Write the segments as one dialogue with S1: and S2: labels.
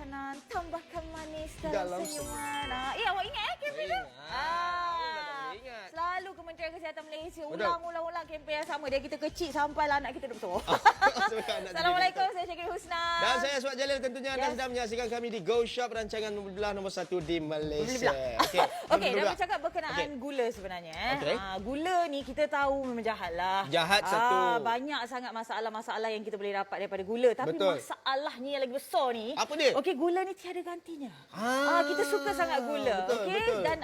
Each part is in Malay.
S1: makanan, tambahkan manis
S2: Dalam
S1: dalam senyuman. Ya, awak ingat kempen tu?
S2: Ingat.
S1: Selalu Kementerian Kesihatan Malaysia
S2: Betul.
S1: ulang-ulang kempen yang sama. Dari kita kecil sampailah anak kita dah besar.
S2: Assalamualaikum.
S1: Saya Syakir Husna.
S2: Dan saya Aswad Jalil, tentunya anda sedang menyaksikan kami di Go Shop, rancangan belah nombor 1 di Malaysia.
S1: Okey, dah bercakap berkenaan gula sebenarnya.
S2: Okey.
S1: Gula ni kita tahu memang jahat lah.
S2: Jahat satu.
S1: Banyak sangat masalah-masalah yang kita boleh dapat daripada gula. Tapi
S2: Betul.
S1: masalahnya yang lagi besar ni.
S2: Apa dia?
S1: Okey, gula ni tiada gantinya. Kita suka sangat gula.
S2: Betul,
S1: Okey,
S2: betul.
S1: dan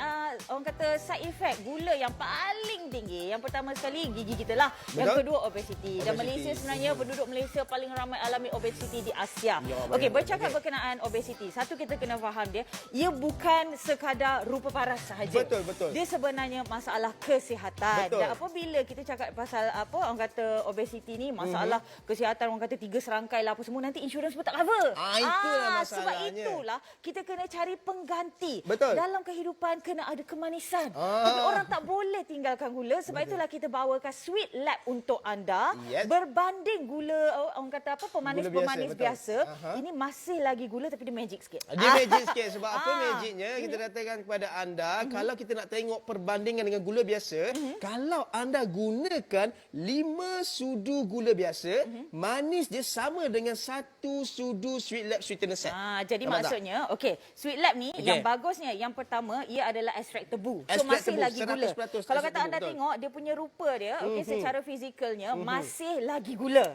S1: orang kata side effect gula yang paling tinggi. Yang pertama sekali gigi kita lah. Yang
S2: Betul.
S1: kedua obesiti. Dan Malaysia sebenarnya penduduk Malaysia paling ramai alami obesiti di Asia.
S2: Ya,
S1: Okey,
S2: banyak.
S1: bercakap berkenaan obesiti. Satu kita kena faham dia, ia bukan sekadar rupa paras sahaja.
S2: Betul, betul.
S1: Dia sebenarnya masalah kesihatan.
S2: Betul.
S1: Dan apabila kita cakap pasal apa orang kata obesiti ni, masalah kesihatan orang kata 3 serangkai lah apa semua, nanti insurans pun tak cover.
S2: Itulah
S1: Sebab
S2: masalahnya.
S1: itulah kita kena cari pengganti.
S2: Betul.
S1: Dalam kehidupan kena ada kemanisan. Tapi orang tak boleh tinggalkan gula. Sebab itulah kita bawakan Sweet Lab untuk anda.
S2: Yes.
S1: Berbanding gula orang kata apa pemanis-pemanis
S2: betul.
S1: biasa. Ini masih lagi gula tapi dia magic sikit.
S2: Dia magic sikit. Sebab apa magicnya? Kita datangkan kepada anda, kalau kita nak tengok perbandingan dengan gula biasa, kalau anda gunakan 5 sudu gula biasa, manis dia sama dengan 1 sudu Sweet Lab Sweetener Set.
S1: Jadi
S2: Nampak
S1: maksudnya, okey, Sweet Lab ni
S2: Okey.
S1: yang bagusnya, yang pertama, ia adalah ekstrak tebu. So
S2: Ekstrak
S1: masih
S2: tebu,
S1: lagi gula.
S2: 100%
S1: Kalau kata
S2: ekstrak
S1: anda
S2: tebu, betul.
S1: tengok, dia punya rupa dia, okey, secara fizikalnya masih lagi gula.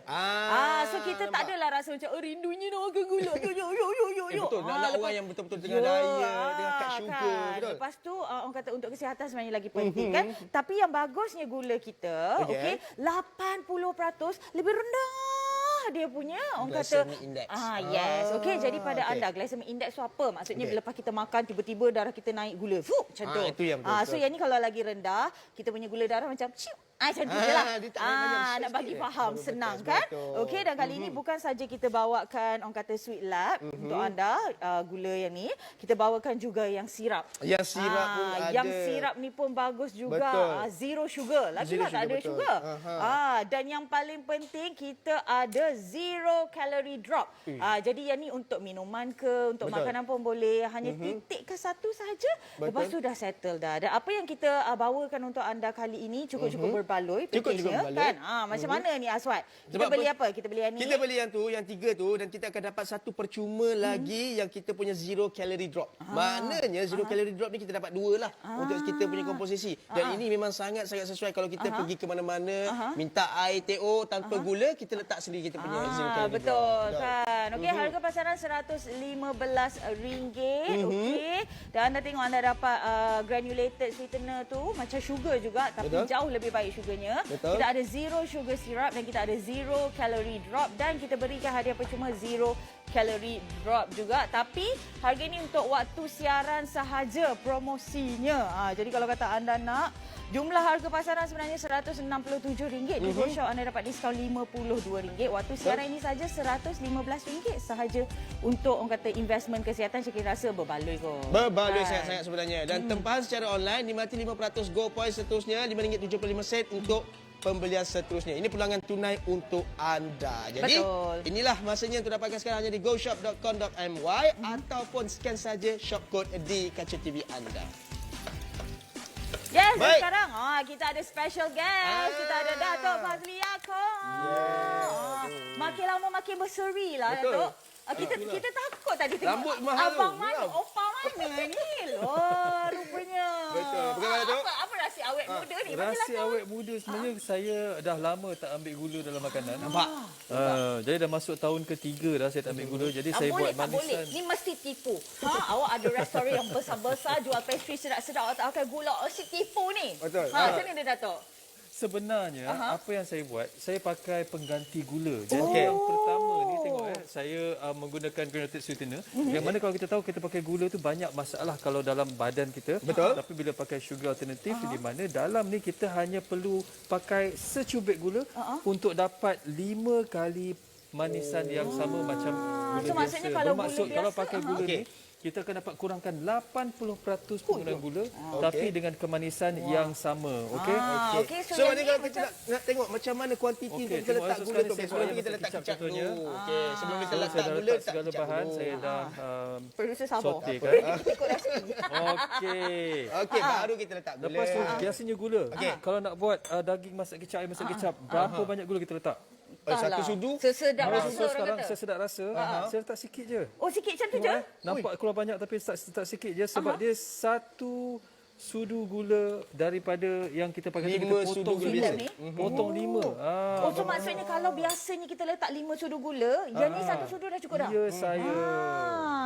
S1: So kita tak
S2: nampak.
S1: adalah rasa macam, rindunya nak makan gula. Yo.
S2: Betul, nak orang yang betul-betul tengah diet, tengah cut sugar.
S1: Kan.
S2: Betul.
S1: Lepas tu orang kata untuk kesihatan sebenarnya lagi penting kan. Tapi yang bagusnya gula kita, okey, 80% lebih rendah dia punya orang kata
S2: Glycemic index.
S1: Yes. Okey, jadi pada
S2: okey.
S1: anda glycemic index tu apa? Maksudnya
S2: Okey.
S1: bila lepas kita makan tiba-tiba darah kita naik gula. Macam tu.
S2: Itu yang betul,
S1: So
S2: betul.
S1: yang ni kalau lagi rendah, kita punya gula darah macam macam tu je lah.
S2: Dia tak payah banyak
S1: Nak bagi
S2: sikit.
S1: faham,
S2: Betul,
S1: senang
S2: betul,
S1: kan?
S2: betul.
S1: Okey, dan kali ini bukan saja kita bawakan orang kata Sweet Lab untuk anda, gula yang ni, kita bawakan juga yang sirap.
S2: Yang sirap pun ada.
S1: Yang sirap ni pun bagus juga.
S2: Betul.
S1: Zero sugar. Lagi
S2: Zero
S1: lah tak ada
S2: sugar, betul.
S1: sugar. Dan yang paling penting kita ada zero calorie drop. Jadi yang ni untuk minuman ke, untuk
S2: Betul.
S1: makanan pun boleh. Hanya titik ke satu sahaja.
S2: Betul.
S1: Lepas tu dah settle dah. Dan apa yang kita bawakan untuk anda kali ini cukup-cukup berbaloi.
S2: Cukup-cukup
S1: package-nya,
S2: berbaloi.
S1: Kan? Macam mana ni Aswad? Kita
S2: Sebab
S1: beli
S2: apa?
S1: apa? Kita beli yang ni.
S2: Kita beli yang tu, yang 3 tu, dan kita akan dapat satu percuma lagi yang kita punya zero calorie drop. Maknanya zero calorie drop ni kita dapat 2 lah untuk kita punya komposisi. Dan ini memang sangat-sangat sesuai kalau kita pergi ke mana-mana, minta air TO tanpa gula, kita letak sendiri kita punya zero calorie drop.
S1: Betul kan. Okey, harga pasaran RM115. Okey. Dan anda tengok anda dapat granulated sweetener tu macam sugar juga tapi
S2: Betul.
S1: jauh lebih baik sugarnya.
S2: Betul.
S1: Kita ada zero sugar syrup dan kita ada zero calorie drop dan kita berikan hadiah percuma zero calorie drop juga. Tapi harga ini untuk waktu siaran sahaja promosinya. Jadi kalau kata anda nak, jumlah harga pasaran sebenarnya RM167. Di Go Shop anda dapat diskaun RM52. Waktu siaran ini saja RM115 sahaja untuk orang kata investment kesihatan. Saya kira rasa berbaloi kot.
S2: Berbaloi
S1: Kan?
S2: sangat-sangat sebenarnya. Dan tempahan secara online, nikmati 5% Go Points seterusnya, RM5.75 untuk pembelian seterusnya. Ini pulangan tunai untuk anda. Jadi,
S1: Betul.
S2: inilah masanya untuk dapatkan sekarang hanya di goshop.com.my ataupun scan saja shop code di kaca TV anda.
S1: Yes, dan
S2: Baik.
S1: sekarang kita ada special guest. Kita ada Datuk Fazli Yaakob. Makin lama makin berseri lah,
S2: Betul.
S1: Datuk. Kita takut tadi tengok
S2: Rambut mahal tu.
S1: abang mana, opa mana ni. Rupanya.
S2: Betul. Bagaimana, Datuk?
S1: Apa rahsia awet muda ni? Bagi
S3: Rahsia
S1: lah
S3: awet muda sebenarnya saya dah lama tak ambil gula dalam makanan.
S2: Nampak?
S3: Jadi dah masuk tahun ketiga dah saya tak ambil gula. Jadi saya
S1: boleh,
S3: buat
S1: tak boleh.
S3: manisan.
S1: Ni mesti tipu. Awak ada restoran yang besar-besar, jual pastry sedap-sedap, awak tak pakai gula. Mesti tipu ni.
S2: Betul.
S1: Macam mana, Datuk?
S3: Sebenarnya apa yang saya buat, saya pakai pengganti gula. Jadi yang pertama ni tengok saya menggunakan granulated sweetener. Yang mana kalau kita tahu kita pakai gula tu banyak masalah kalau dalam badan kita.
S2: Betul.
S3: Tapi bila pakai sugar alternatif di mana dalam ni kita hanya perlu pakai secubit gula untuk dapat 5 kali manisan yang sama macam gula
S1: so
S3: biasa.
S1: maksudnya kalau gula
S3: Bermaksud
S1: biasa,
S3: kalau pakai gula
S2: Okey.
S3: ni kita akan dapat kurangkan 80% penggunaan gula tapi dengan kemanisan yang sama. Okey.
S1: Okey,
S2: So,
S1: yang
S2: ni
S1: ni
S2: kalau kita nak tengok macam mana kuantiti untuk kita
S3: tengok
S2: letak
S3: Azul
S2: gula
S3: sekarang
S2: tu.
S3: saya
S2: Sebelum
S3: buat
S2: kita
S3: masak
S2: letak
S3: kicap
S2: kicap dulu.
S3: contohnya.
S2: Okey, sebelum kita
S3: So,
S2: letak
S3: saya dah
S2: gula,
S3: letak
S2: letak
S3: segala
S2: kicap
S3: bahan,
S2: dulu.
S3: saya dah
S1: producer sabar.
S3: sautekan.
S1: Ikut rasa.
S3: Okey.
S2: Okey, baru kita letak gula.
S3: Lepas tu biasanya gula.
S2: Okey.
S3: Kalau nak buat daging masak kicap, air masak kicap, berapa banyak gula kita letak?
S2: Satu sudu.
S1: Sesedap
S3: Kalau
S1: rasa
S3: susu
S1: orang
S3: sekarang
S1: kata.
S3: sesedap rasa, saya letak sikit je.
S1: Oh, sikit macam tu je?
S3: Nampak keluar banyak tapi letak sikit je sebab dia satu sudu gula daripada yang kita pakai tu,
S2: 5
S3: kita
S2: sudu
S3: potong
S2: gula
S3: lima.
S2: biasa.
S3: Potong 5.
S1: Oh, so maksudnya kalau biasanya kita letak 5 sudu gula, yang ni 1 sudu dah cukup dah?
S3: Ya, saya.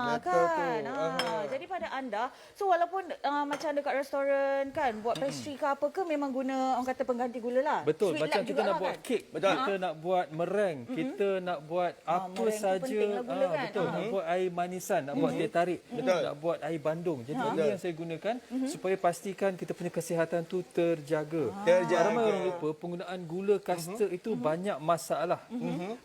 S2: Betul
S1: Kan?
S2: tu.
S1: Jadi pada anda, so walaupun macam dekat restoran kan, buat pastry ke apa ke, memang guna orang kata pengganti gula lah.
S3: Betul,
S1: Sweet
S3: macam
S1: lab
S3: kita
S1: jugalah
S3: nak buat
S1: kan?
S3: kek, kita nak buat meringue, kita nak buat apa
S1: meringue tu
S3: saja.
S1: penting lah gula kan?
S3: Betul, nak buat air manisan, nak buat teh tarik,
S2: Betul.
S3: nak buat air bandung. Jadi ini yang saya gunakan supaya pastikan kita punya kesihatan tu terjaga. Ramai orang lupa penggunaan gula kastor itu banyak masalah.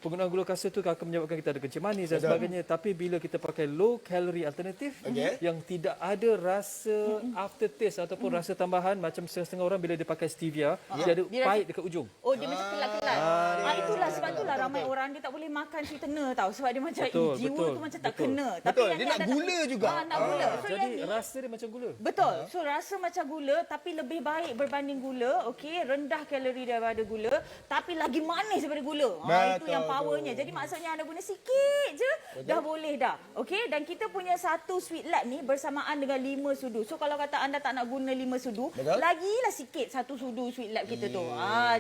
S3: Penggunaan gula kastor itu akan menyebabkan kita ada kencing manis dan sebagainya. Tapi bila kita pakai low calorie alternatif yang tidak ada rasa aftertaste ataupun rasa tambahan, macam setengah orang bila dia pakai stevia, dia ada pahit dekat ujung.
S1: Oh, dia macam kelat-kelat. Itulah sebab itulah ramai orang dia tak boleh makan sweetener tau. Sebab dia macam jiwa tu macam tak kena.
S2: Betul,
S1: yang
S2: dia
S1: ni
S2: nak
S1: anda
S2: gula juga.
S1: Nak gula. So
S3: Jadi
S1: yang ni
S3: rasa dia macam gula.
S1: betul. So rasa macam gula tapi lebih baik berbanding gula. Okey, rendah kalori daripada gula tapi lagi manis daripada gula. Itu yang powernya. Jadi maksudnya anda guna sikit je dah boleh dah. Okey, dan kita punya satu sweet lab ni bersamaan dengan 5 sudu. So kalau kata anda tak nak guna 5 sudu, lagilah sikit satu sudu sweet lab kita tu.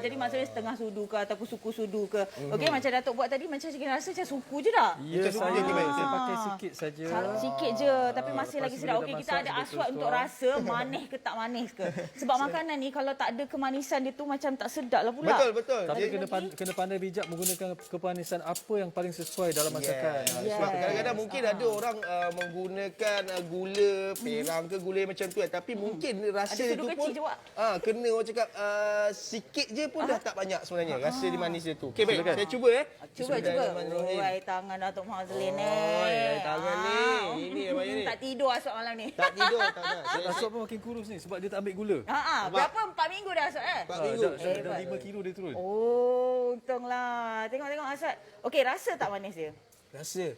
S1: Jadi maksudnya setengah sudu ke ataupun suku sudu ke. Okey, macam Datuk buat tadi macam chicken rasa macam suku je dah.
S3: Ya, saya pakai sikit saja.
S1: Sikit je tapi masih
S3: lepas
S1: lagi
S3: tu
S1: sedap.
S3: bila
S1: Okey,
S3: dah
S1: kita
S3: masak,
S1: ada
S3: kita
S1: aswad
S3: terus
S1: untuk
S3: tuang.
S1: rasa manis ke tak manis ke. Sebab makanan ni kalau tak ada kemanisan dia tu macam tak sedap lah pula.
S2: Betul.
S3: Tapi kena pandai bijak menggunakan kemanisan apa yang paling sesuai dalam masakan.
S2: Sebab kadang-kadang mungkin ada orang menggunakan gula perang ke gula macam tu tapi mungkin rasa
S1: Ada
S2: tu
S1: sudu
S2: pun
S1: kecil je, Wak.
S2: kena orang cakap sikit je pun dah tak banyak sebenarnya rasa di manis dia tu. Okey baik,
S3: Silakan.
S2: saya cuba
S1: Cuba.
S2: Bismillahirrahmanirrahim.
S1: Oh, air tangan Datuk Mazlin ni.
S2: air tangan ni. Ini yang banyak ni.
S1: Tak tidur aswad malam ni.
S2: Tak tidur tak nak.
S3: Aswad pun makin kurus ni sebab dia tak ambil gula.
S1: Berapa? 4 minggu dah aswad
S2: 4 minggu.
S3: Dah 5 kilo dia turun.
S1: Oh, untunglah. Tengok aswad. Okey, rasa tak manis dia?
S2: Rasa.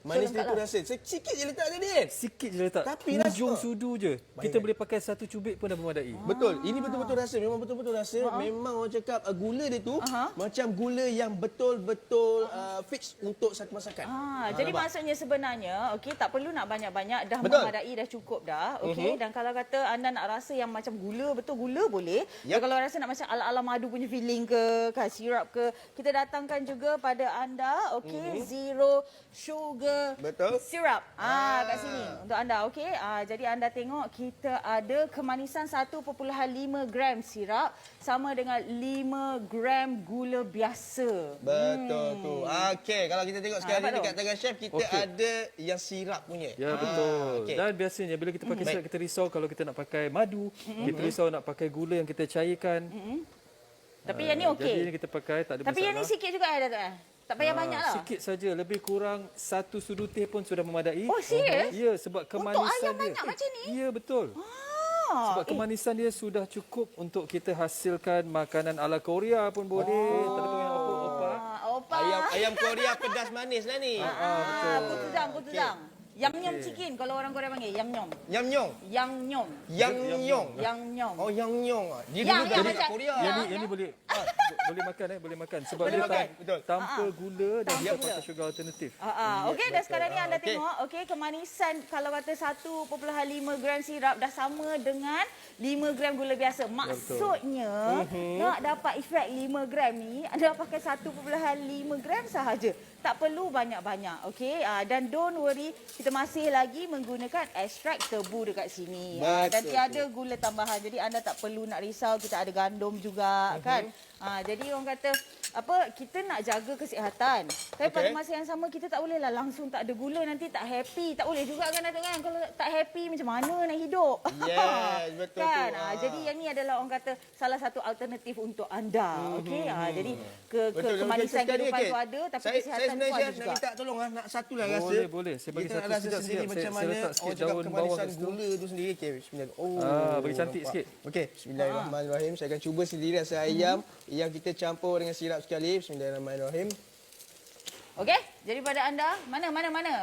S2: Manis dia tu rasa. Sikit je letak tadi kan.
S3: Sikit je letak.
S2: Tapi
S3: ujung
S2: rasa.
S3: sudu je. Kita boleh pakai satu cubik pun dah memadai.
S2: Betul. Ini betul-betul rasa. Memang betul-betul rasa. Memang orang cakap gula dia tu macam gula yang betul-betul fix untuk satu masakan.
S1: Jadi maksudnya sebenarnya okey tak perlu nak banyak-banyak dah
S2: Betul.
S1: memadai dah cukup dah okey dan kalau kata anda nak rasa yang macam gula betul gula boleh. Dan kalau rasa nak macam ala-ala madu punya feeling ke kan sirap ke kita datangkan juga pada anda okey zero sugar
S2: Betul.
S1: syrup kat sini untuk anda okey. Jadi anda tengok kita ada kemanisan 1.5 gram sirap sama dengan 5 gram gula biasa.
S2: Betul tu. Okey, kalau kita tengok sekarang
S1: nampak
S2: ni
S1: tu?
S2: dekat tangan chef kita ada yang sirap punya.
S3: Ya betul.
S2: okey.
S3: Dan biasanya bila kita pakai sirap kita risau kalau kita nak pakai madu, kita risau nak pakai gula yang kita cairkan.
S1: Tapi yang ni
S3: Jadi
S1: okey.
S3: ini kita pakai tak ada
S1: Tapi yang ni
S3: masalah.
S1: sikit juga Datuk. Tak payah banyak lah.
S3: Sikit saja, lebih kurang 1 sudu teh pun sudah memadai.
S1: Oh, serius?
S3: Ya, sebab kemanisan
S1: ayam
S3: dia.
S1: banyak macam ni?
S3: Ya, betul. Sebab kemanisan dia sudah cukup untuk kita hasilkan makanan ala Korea pun boleh. Tak ada yang apa-apa.
S1: Opa.
S2: Ayam Korea pedas manis lah ni.
S1: Putudang. Yang chicken kalau orang Korea panggil yang nyom.
S2: Yam nyong.
S1: Yang nyom.
S2: Yang nyong.
S1: Yang nyom.
S2: Oh, yang nyong. Dia
S1: Yang
S2: dulu kat
S1: macam-
S2: Korea.
S3: Yang ni boleh boleh makan boleh makan sebab
S1: Boleh
S3: dia
S1: makan.
S2: Betul.
S3: tanpa gula dan
S1: Tanpa
S3: dia
S1: gula.
S3: pakai sugar alternatif.
S1: Okey dah sekarang ni anda
S2: okey.
S1: tengok okey kemanisan kalau kata 1.5 gram sirap dah sama dengan 5 gram gula biasa. Maksudnya nak dapat efek 5 gram ni anda pakai 1.5 gram sahaja. Tak perlu banyak-banyak okey. Dan don't worry kita masih lagi menggunakan ekstrak tebu dekat sini. Dan
S2: Betul.
S1: tiada gula tambahan. Jadi anda tak perlu nak risau kita ada gandum juga kan. Jadi orang kata kita nak jaga kesihatan. Tapi pada masa yang sama kita tak bolehlah langsung tak ada gula, nanti tak happy. Tak boleh juga kan Datuk kan? Kalau tak happy macam mana nak hidup?
S2: Yes, betul
S1: kan?
S2: tu.
S1: Jadi yang ni adalah orang kata salah satu alternatif untuk anda. Okey. Jadi
S2: Betul,
S1: kemanisan
S2: okey,
S1: kehidupan
S2: okey.
S1: tu ada, tapi
S2: saya
S1: kesihatan tu
S2: sebenarnya
S1: ada
S2: nak
S1: juga.
S2: minta tolong nak satu lah rasa.
S3: Boleh. Saya bagi
S2: Kita
S3: satu
S2: nak rasa
S3: sekejap,
S2: sendiri
S3: sekejap.
S2: macam
S3: Saya
S2: mana
S3: letak sikit
S2: orang cakap
S3: daun bawang
S2: kemanisan
S3: kat situ.
S2: gula tu sendiri. Okey, bismillah.
S3: Bagi cantik sikit.
S2: Okey, bismillahirrahmanirrahim. Saya akan cuba sendiri rasa ayam yang kita campur dengan sirap sekali. Bismillahirrahmanirrahim.
S1: Okey? Jadi pada anda, mana?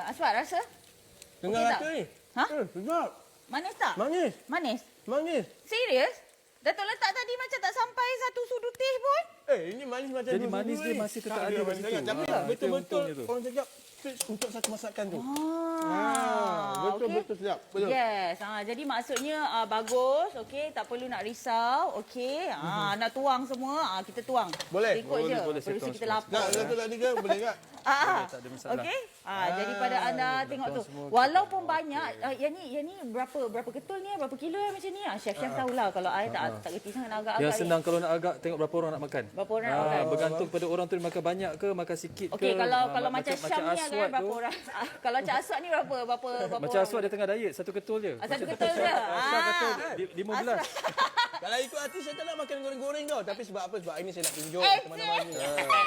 S1: Aswad rasa?
S2: Dengar
S1: Okey
S2: rasa
S1: tak?
S2: ni.
S1: Ha?
S2: Sedap.
S1: Manis tak?
S2: Manis.
S1: Manis? Serius? Datuk letak tadi macam tak sampai satu sudu teh pun?
S2: Ini manis macam
S3: Jadi
S2: dulu
S3: manis dia
S2: ni.
S3: masih tetap
S2: Tak
S3: ada kat
S2: manis
S3: situ.
S2: sangat. Tapi
S3: Itu yang
S2: betul-betul
S3: untungnya tu.
S2: orang cakap fix untuk satu masakan tu. Betul-betul
S1: okey.
S2: sedap. Betul.
S1: Yes. Jadi maksudnya bagus. Okey, tak perlu nak risau. Okey. Nak tuang semua, kita tuang.
S2: Boleh?
S1: Ikut je.
S3: Boleh, saya
S1: Producer
S3: tuang
S1: kita
S3: semua.
S1: lapar.
S2: Tak, satu lagi ke? Boleh tak?
S3: Tak ada masalah.
S1: Okey. Jadi pada anda tengok tu. Walaupun banyak, yang ni berapa ketul ni? Berapa kilo macam ni? Chef-chef tahulah. Kalau I tak reti sangat nak agak-agak.
S3: Yang senang kalau nak agak tengok berapa orang nak makan.
S1: Berapa orang nak makan?
S3: Bergantung pada orang tu dia makan banyak ke, makan sikit ke.
S1: Okey, kalau macam Syam ni
S3: Aswad
S1: berapa
S3: tu,
S1: orang? Kalau macam Aswad ni berapa
S3: Macam
S1: orang?
S3: Aswad dia tengah diet, satu ketul je.
S1: Satu ketul je.
S3: Aswad kata 15.
S2: Kalau ikut hati saya tak nak makan goreng-goreng tau. Tapi sebab apa? Sebab ini saya nak tunjuk ke mana-mana.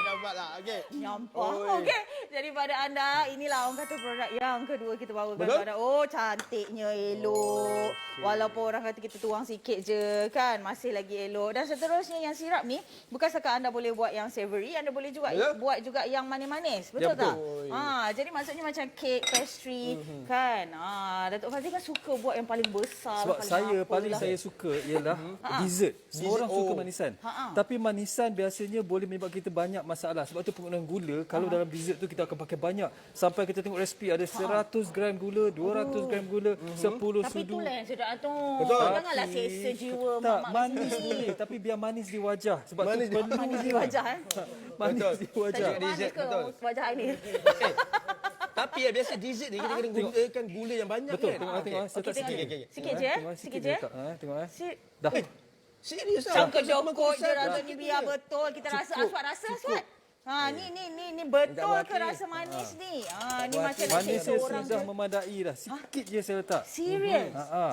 S2: Dapatlah. Okey.
S1: Nyampah. Okey. Jadi pada anda, inilah orang kata produk yang kedua kita bawakan
S2: Betul?
S1: kepada. Oh, cantiknya, elok. Walaupun orang kata kita tuang sikit je kan, masih lagi elok. Dan seterusnya yang sirap ni, bukan setakat anda boleh buat yang savory, anda boleh juga buat juga yang manis-manis. Betul tak? Jadi maksudnya macam kek, pastry kan. Datuk Fazil kan suka buat yang paling besar.
S3: Sebab paling
S1: lah.
S3: saya suka ialah dessert. Semua orang suka manisan. Tapi manisan biasanya boleh menyebabkan kita banyak masalah. Sebab tu penggunaan gula, kalau dalam dessert tu kita akan pakai banyak. Sampai kita tengok resipi ada 100 gram gula, 200 gram gula, 10
S1: Tapi
S3: sudu.
S1: itulah yang sedap tu.
S2: Betul.
S1: Janganlah seksa jiwa
S3: Tak,
S1: mak-mak
S3: manis
S1: sini.
S3: boleh. Tapi biar manis di wajah. Sebab
S2: Manis
S3: tu perlu
S1: Manis di wajah.
S3: manis di
S1: Tak
S3: wajah.
S1: cukup manis ke
S2: betul.
S1: wajah ini?
S2: Tapi biasa dessert ni kita kena gunakan gula yang banyak
S3: Betul,
S2: kan?
S3: tengok. Saya tak sikit.
S1: Sikit je.
S3: Sikit je. Tengok. Dah.
S2: Serius tau.
S1: Cangkut jokot je rasanya biar betul. Kita rasa Aswad rasa Aswad. Ni betul ke rasa manis ni? Ni macam nak
S3: Manis
S1: seksa
S3: dia
S1: orang
S3: sudah
S1: tu.
S3: memadai dah. Sikit je saya letak.
S1: Serius?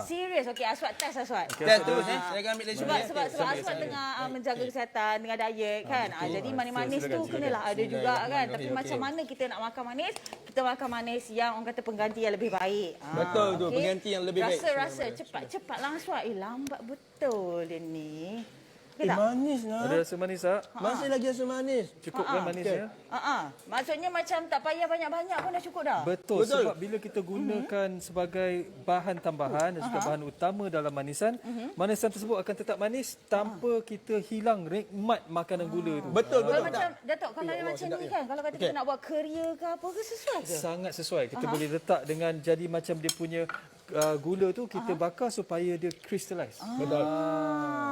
S1: Serius? Okey, Aswad test Aswad.
S2: Test terus saya akan ambil dari sini.
S1: Sebab Aswad tengah menjaga kesihatan, tengah diet kan. Jadi manis-manis tu kenalah ada juga kan. Tapi macam mana kita nak makan manis, kita makan manis yang orang kata pengganti yang lebih baik.
S2: Betul tu, pengganti yang lebih baik.
S1: Rasa cepat lah Aswad. Lambat betul dia ni. Okey tak?
S2: Manis lah.
S3: Ada rasa manis tak?
S2: Masih lagi rasa manis.
S3: Cukup kan manisnya?
S1: Maksudnya macam tak payah banyak-banyak pun dah cukup dah.
S3: Betul, sebab bila kita gunakan sebagai bahan tambahan dan juga bahan utama dalam manisan, manisan tersebut akan tetap manis tanpa kita hilang nikmat makanan gula itu.
S2: Betul,
S1: Kalau
S2: betul.
S1: macam Datuk, kalau yang macam ni kan, kalau kata kita nak buat kerja ke apa ke, sesuai ke?
S3: Sangat sesuai. Kita boleh letak dengan jadi macam dia punya gula tu kita bakar supaya dia crystallize.
S2: Betul.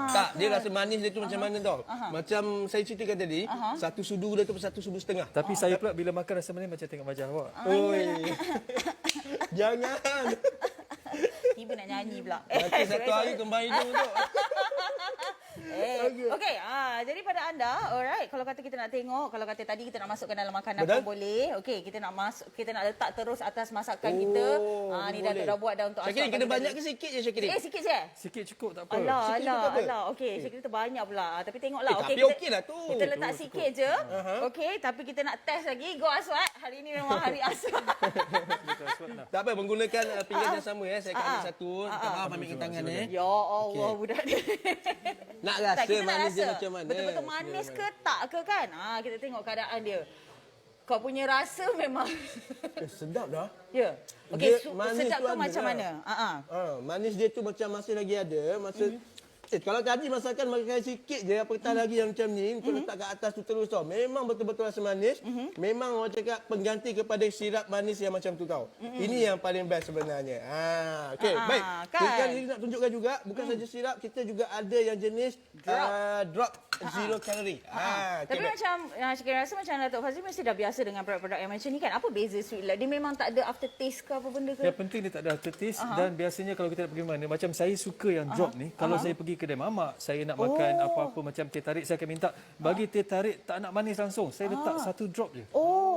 S2: Tak, dia rasa manis dia tu macam mana tau. Macam saya ceritakan tadi, satu sudu gula tu satu sudu setengah.
S3: Tapi saya pula bila makan rasa manis macam tengok wajah awak.
S2: Oi. Jangan.
S1: Tiba nak nyanyi pula.
S2: Nanti satu hari kembang hidung tu.
S1: Okey, jadi pada anda, alright, kalau kata kita nak tengok, kalau kata tadi kita nak masukkan dalam makanan
S2: Betul.
S1: pun boleh. Okey, kita nak letak terus atas masakan kita. Ni Datuk dah buat dah untuk
S2: Syakirin, kena banyak ke sikit je Syakirin?
S1: sikit je.
S3: Sikit cukup tak apa.
S1: Alah. Okey, Syakir tu banyak pula. Tapi tengoklah.
S2: Tapi
S1: kita-
S2: okeylah tu.
S1: Kita letak sikit je. Okey, tapi kita nak test lagi. Go Aswad. Hari ni memang hari Aswad.
S2: Tak apa, menggunakan pinggan yang sama ya. Saya akan ambil satu. Minta maaf ambil ke tangan
S1: Ya Allah, budak ni.
S2: Nak rasa
S1: kita nak
S2: manis dia
S1: rasa.
S2: macam mana?
S1: Betul-betul manis ke tak ke kan? Kita tengok keadaan dia. Kau punya rasa memang.
S2: Sedap dah.
S1: Ya. Okey,
S2: Dia manis
S1: sedap
S2: tu
S1: tu
S2: ada
S1: macam
S2: lah.
S1: mana?
S2: Manis dia tu macam masih lagi ada. Kalau tadi masakan makan sikit je, apatah lagi yang macam ni, kau letak kat atas tu terus tau. Memang betul-betul rasa manis. Memang orang cakap pengganti kepada sirap manis yang macam tu tau. Ini yang paling best sebenarnya. Okey, baik.
S1: kan?
S2: Kita ini nak tunjukkan juga, bukan saja sirap, kita juga ada yang jenis drop zero calorie.
S1: Tapi macam Syakir rasa macam Datuk Fazil mesti dah biasa dengan produk-produk yang macam ni kan. Apa beza Sweet Life? Dia memang tak ada aftertaste ke apa benda ke?
S3: Yang penting dia tak ada aftertaste dan biasanya kalau kita nak pergi mana, macam saya suka yang drop ni, kalau saya pergi kedai mamak, saya nak makan apa-apa macam teh tarik, saya akan minta bagi teh tarik tak nak manis langsung. Saya letak satu drop je.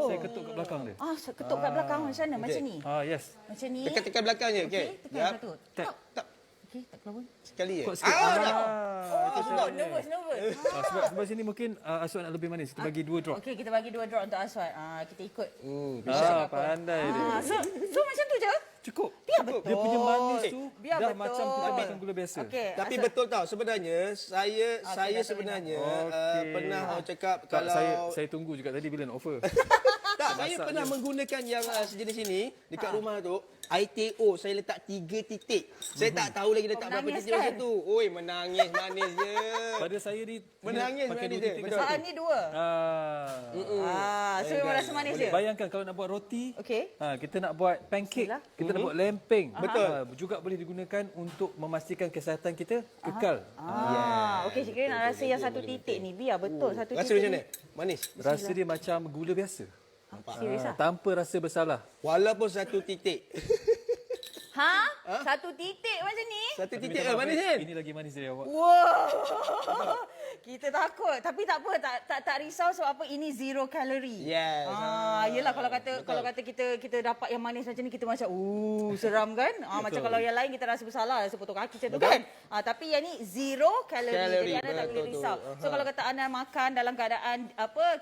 S3: Saya ketuk kat belakang dia.
S1: Ketuk kat belakang macam mana? Macam ni?
S3: Yes.
S1: Macam ni?
S2: Tekan belakang je. Okey.
S1: Tekan satu.
S2: Tak.
S1: Okey, tak keluar pun.
S2: Sekali je.
S3: Kot sikit.
S1: Nervous.
S3: Sebab sini mungkin Aswad nak lebih manis. Kita bagi 2 drop.
S1: Okey, kita bagi 2 drop untuk Aswad. Kita ikut.
S3: Pandai dia.
S1: So macam tu je?
S3: Cukup.
S1: Biar betul.
S3: Dia punya manis tu
S1: Biar
S3: dah
S1: betul.
S3: macam kita makan gula biasa.
S1: Okey.
S2: Tapi betul tau, sebenarnya saya sebenarnya pernah orang cakap
S3: Tak,
S2: kalau
S3: saya tunggu juga tadi bila nak offer.
S2: tak, saya pernah menggunakan yang sejenis ini dekat rumah tu. ITO saya letak 3 titik. Saya tak tahu lagi letak berapa
S1: menangis
S2: titik
S1: kan?
S2: masa tu. Oi, menangis manis je.
S3: Pada saya ni
S2: Menangis
S3: pakai
S2: manis
S3: 2
S2: dia.
S3: titik
S2: Betul.
S3: ke
S1: Ni 2. So memang rasa manis je?
S3: Bayangkan kalau nak buat roti,
S1: Okey.
S3: kita nak buat pancake,
S1: Bismillah.
S3: kita nak buat lempeng.
S2: Betul.
S3: Juga boleh digunakan untuk memastikan kesihatan kita kekal.
S1: Okey, Cik Kira nak rasa yang 1 titik ni. Biar betul 1 titik.
S2: Rasa macam mana? Manis.
S3: Rasa dia macam gula biasa.
S1: Serius ah?
S3: Tanpa rasa bersalah.
S2: Walaupun 1 titik.
S1: 1 titik macam ni?
S2: 1 titik manis kan?
S3: Ini lagi manis dari awak.
S1: Wow. Kita takut. Tapi tak apa, tak risau sebab apa ini 0 kalori.
S2: Yes.
S1: Yelah kalau kata kita dapat yang manis macam ni kita macam seram kan? Macam kalau yang lain kita rasa bersalah rasa potong kaki macam tu kan. Tapi yang ni 0 kalori. Jadi anda tak boleh risau. So kalau kata anda makan dalam keadaan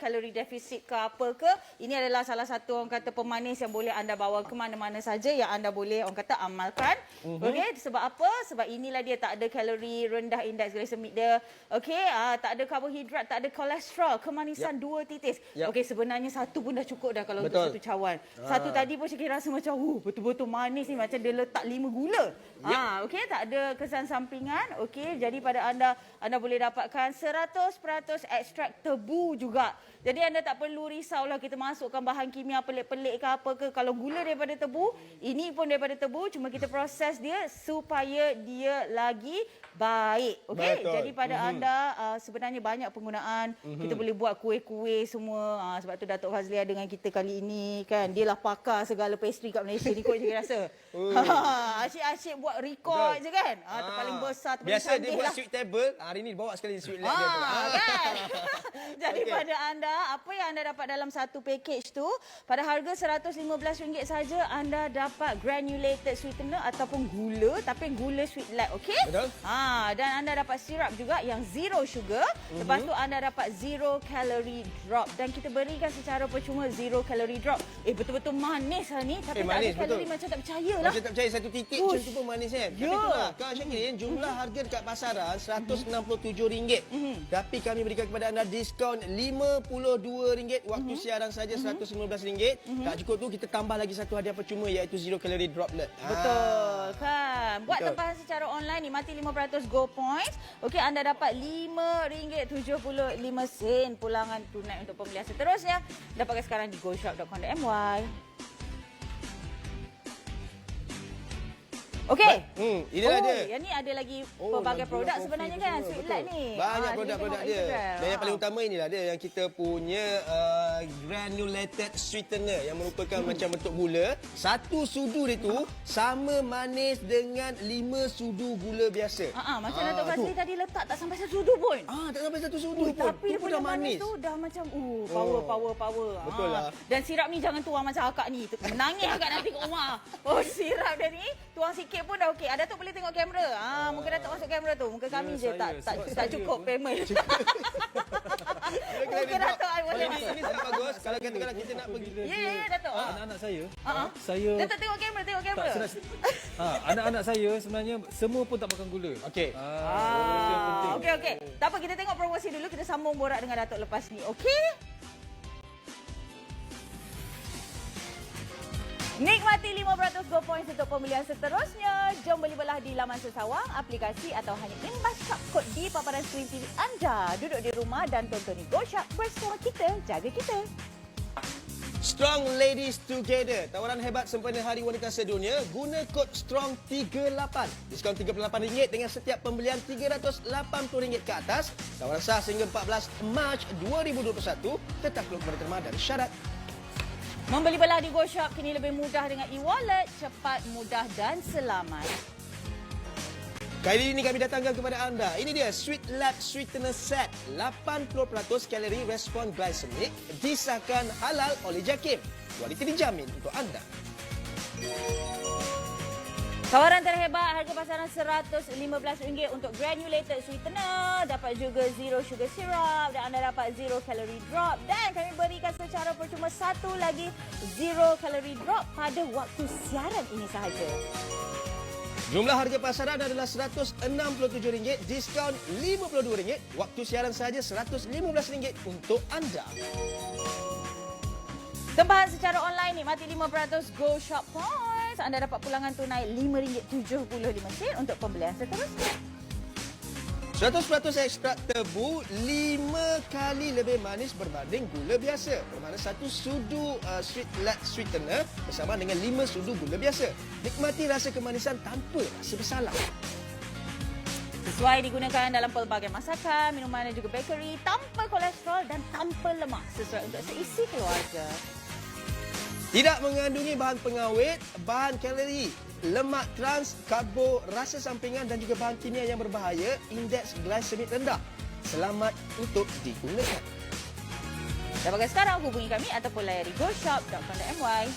S1: kalori defisit ke apa ke, ini adalah salah satu orang kata pemanis yang boleh anda bawa ke mana-mana saja yang anda boleh orang kata amalkan. Okey, sebab apa? Sebab inilah dia tak ada kalori, rendah indeks glycemic dia. Okey, tak ada karbohidrat, tak ada kolesterol, kemanisan 2 titis. Okey, sebenarnya 1 pun dah cukup dah kalau untuk 1 cawan. 1 tadi pun saya rasa macam betul-betul manis ni, macam dia letak 5 gula. Okey, tak ada kesan sampingan. Okey, jadi pada anda boleh dapatkan 100% ekstrak tebu juga. Jadi anda tak perlu risaulah kita masukkan bahan kimia pelik-pelik ke apa ke. Kalau gula daripada tebu, ini pun daripada tebu, cuma kita proses dia supaya dia lagi baik. Okey, jadi pada anda sebenarnya banyak penggunaan. Kita boleh buat kuih-kuih semua. Sebab tu Datuk Fazlia dengan kita kali ini kan, dia lah pakar segala pastry kat Malaysia ni kot saya rasa. Asyik-asyik buat rekod je kan. Terpaling besar, terpaling
S2: biasa dia buat
S1: lah.
S2: sweet table, hari ni bawa sekali sweet lab dia tu.
S1: Kan? Jadi pada anda, apa yang anda dapat dalam satu package tu, pada harga RM115 saja anda dapat granulated sweetener ataupun gula, tapi gula sweet lab, okey?
S2: Betul.
S1: Dan anda dapat sirap juga yang 0 sugar. Lepas tu anda dapat 0 calorie drop dan kita berikan secara percuma 0 calorie drop. Betul-betul manis lah ni, tapi tak
S2: manis,
S1: ada kalori,
S2: betul.
S1: macam tak percaya lah.
S2: Macam tak percaya 1 titik macam tu pun manis kan. Tapi itulah Kak Syakirin, jumlah harga dekat pasaran RM167. Tapi kami berikan kepada anda diskaun RM52. Waktu siaran saja RM115. Tak cukup tu, kita tambah lagi satu hadiah percuma iaitu 0 calorie droplet.
S1: Betul kan. Buat tempahan secara online ni mati 5% Go Points. Okey, anda dapat RM5.75 pulangan tunai untuk pembelian seterusnya. Dapatkan sekarang di goshop.com.my. Okey.
S2: Inilah dia.
S1: Yang ni ada lagi pelbagai produk sebenarnya kan, Sweet Lab ni.
S2: Banyak produk-produk dia.
S1: Instagram.
S2: Dan yang paling utama inilah dia yang kita punya granulated sweetener yang merupakan macam bentuk gula. 1 sudu dia tu sama manis dengan 5 sudu gula biasa.
S1: Macam Datuk Fazli tadi letak tak sampai 1 sudu pun.
S2: Tak sampai 1 sudu pun.
S1: Tapi dia
S2: pun
S1: punya
S2: dah
S1: manis tu dah macam power.
S2: Betul lah.
S1: Dan sirap ni jangan tuang macam akak ni. Menangis akak nanti kat rumah. Sirap dia ni tuang sikit pun dah okey. Datuk boleh tengok kamera. Muka Datuk masuk kamera tu. Muka kami je tak cukup payment. Muka Datuk I boleh.
S2: Ini sangat bagus. Kalau katakanlah kita nak pergi.
S1: Ya, Datuk.
S3: Anak-anak saya,
S1: Datuk tengok kamera.
S3: Anak-anak saya sebenarnya semua pun tak makan gula.
S2: Okey.
S1: Okey. Tak apa, kita tengok promosi dulu. Kita sambung borak dengan Datuk lepas ni. Okey? Nikmati 5% Go Points untuk pembelian seterusnya. Jom beli belah di laman sesawang, aplikasi atau hanya imbas kod di paparan skrin TV anda. Duduk di rumah dan tontoni Go Shop bersama kita, jaga kita.
S2: Strong Ladies Together. Tawaran hebat sempena Hari Wanita Sedunia. Guna kod STRONG38. Diskaun RM38 dengan setiap pembelian RM380 ke atas. Tawaran sah sehingga 14 Mac 2021. Tetap keluar kepada terma dan syarat.
S1: Membeli belah di Go Shop kini lebih mudah dengan e-wallet, cepat, mudah dan selamat.
S2: Kali ini kami datangkan kepada anda. Ini dia Sweet Lab Sweetener Set. 80% kalori respon glycemic disahkan halal oleh JAKIM. Kualiti dijamin untuk anda.
S1: Tawaran terhebat, harga pasaran RM115 untuk granulated sweetener. Dapat juga zero sugar syrup dan anda dapat zero calorie drop. Dan kami berikan secara percuma satu lagi zero calorie drop pada waktu siaran ini sahaja.
S2: Jumlah harga pasaran adalah RM167, diskaun RM52. Waktu siaran sahaja RM115 untuk anda.
S1: Tempahan secara online nikmati 5% Go Shop Points. Anda dapat pulangan tunai RM5.75 untuk pembelian seterusnya.
S2: 100% ekstrak tebu 5 kali lebih manis berbanding gula biasa. Bermakna 1 sudu Sweet Lab Sweetener bersama dengan 5 sudu gula biasa. Nikmati rasa kemanisan tanpa rasa bersalah.
S1: Sesuai digunakan dalam pelbagai masakan, minuman dan juga bakery, tanpa kolesterol dan tanpa lemak. Sesuai untuk seisi keluarga.
S2: Tidak mengandungi bahan pengawet, bahan kalori, lemak trans, karbo, rasa sampingan dan juga bahan kimia yang berbahaya, indeks glycemic rendah. Selamat untuk digunakan.
S1: Dapatkan sekarang, hubungi kami ataupun layari goshop.com.my.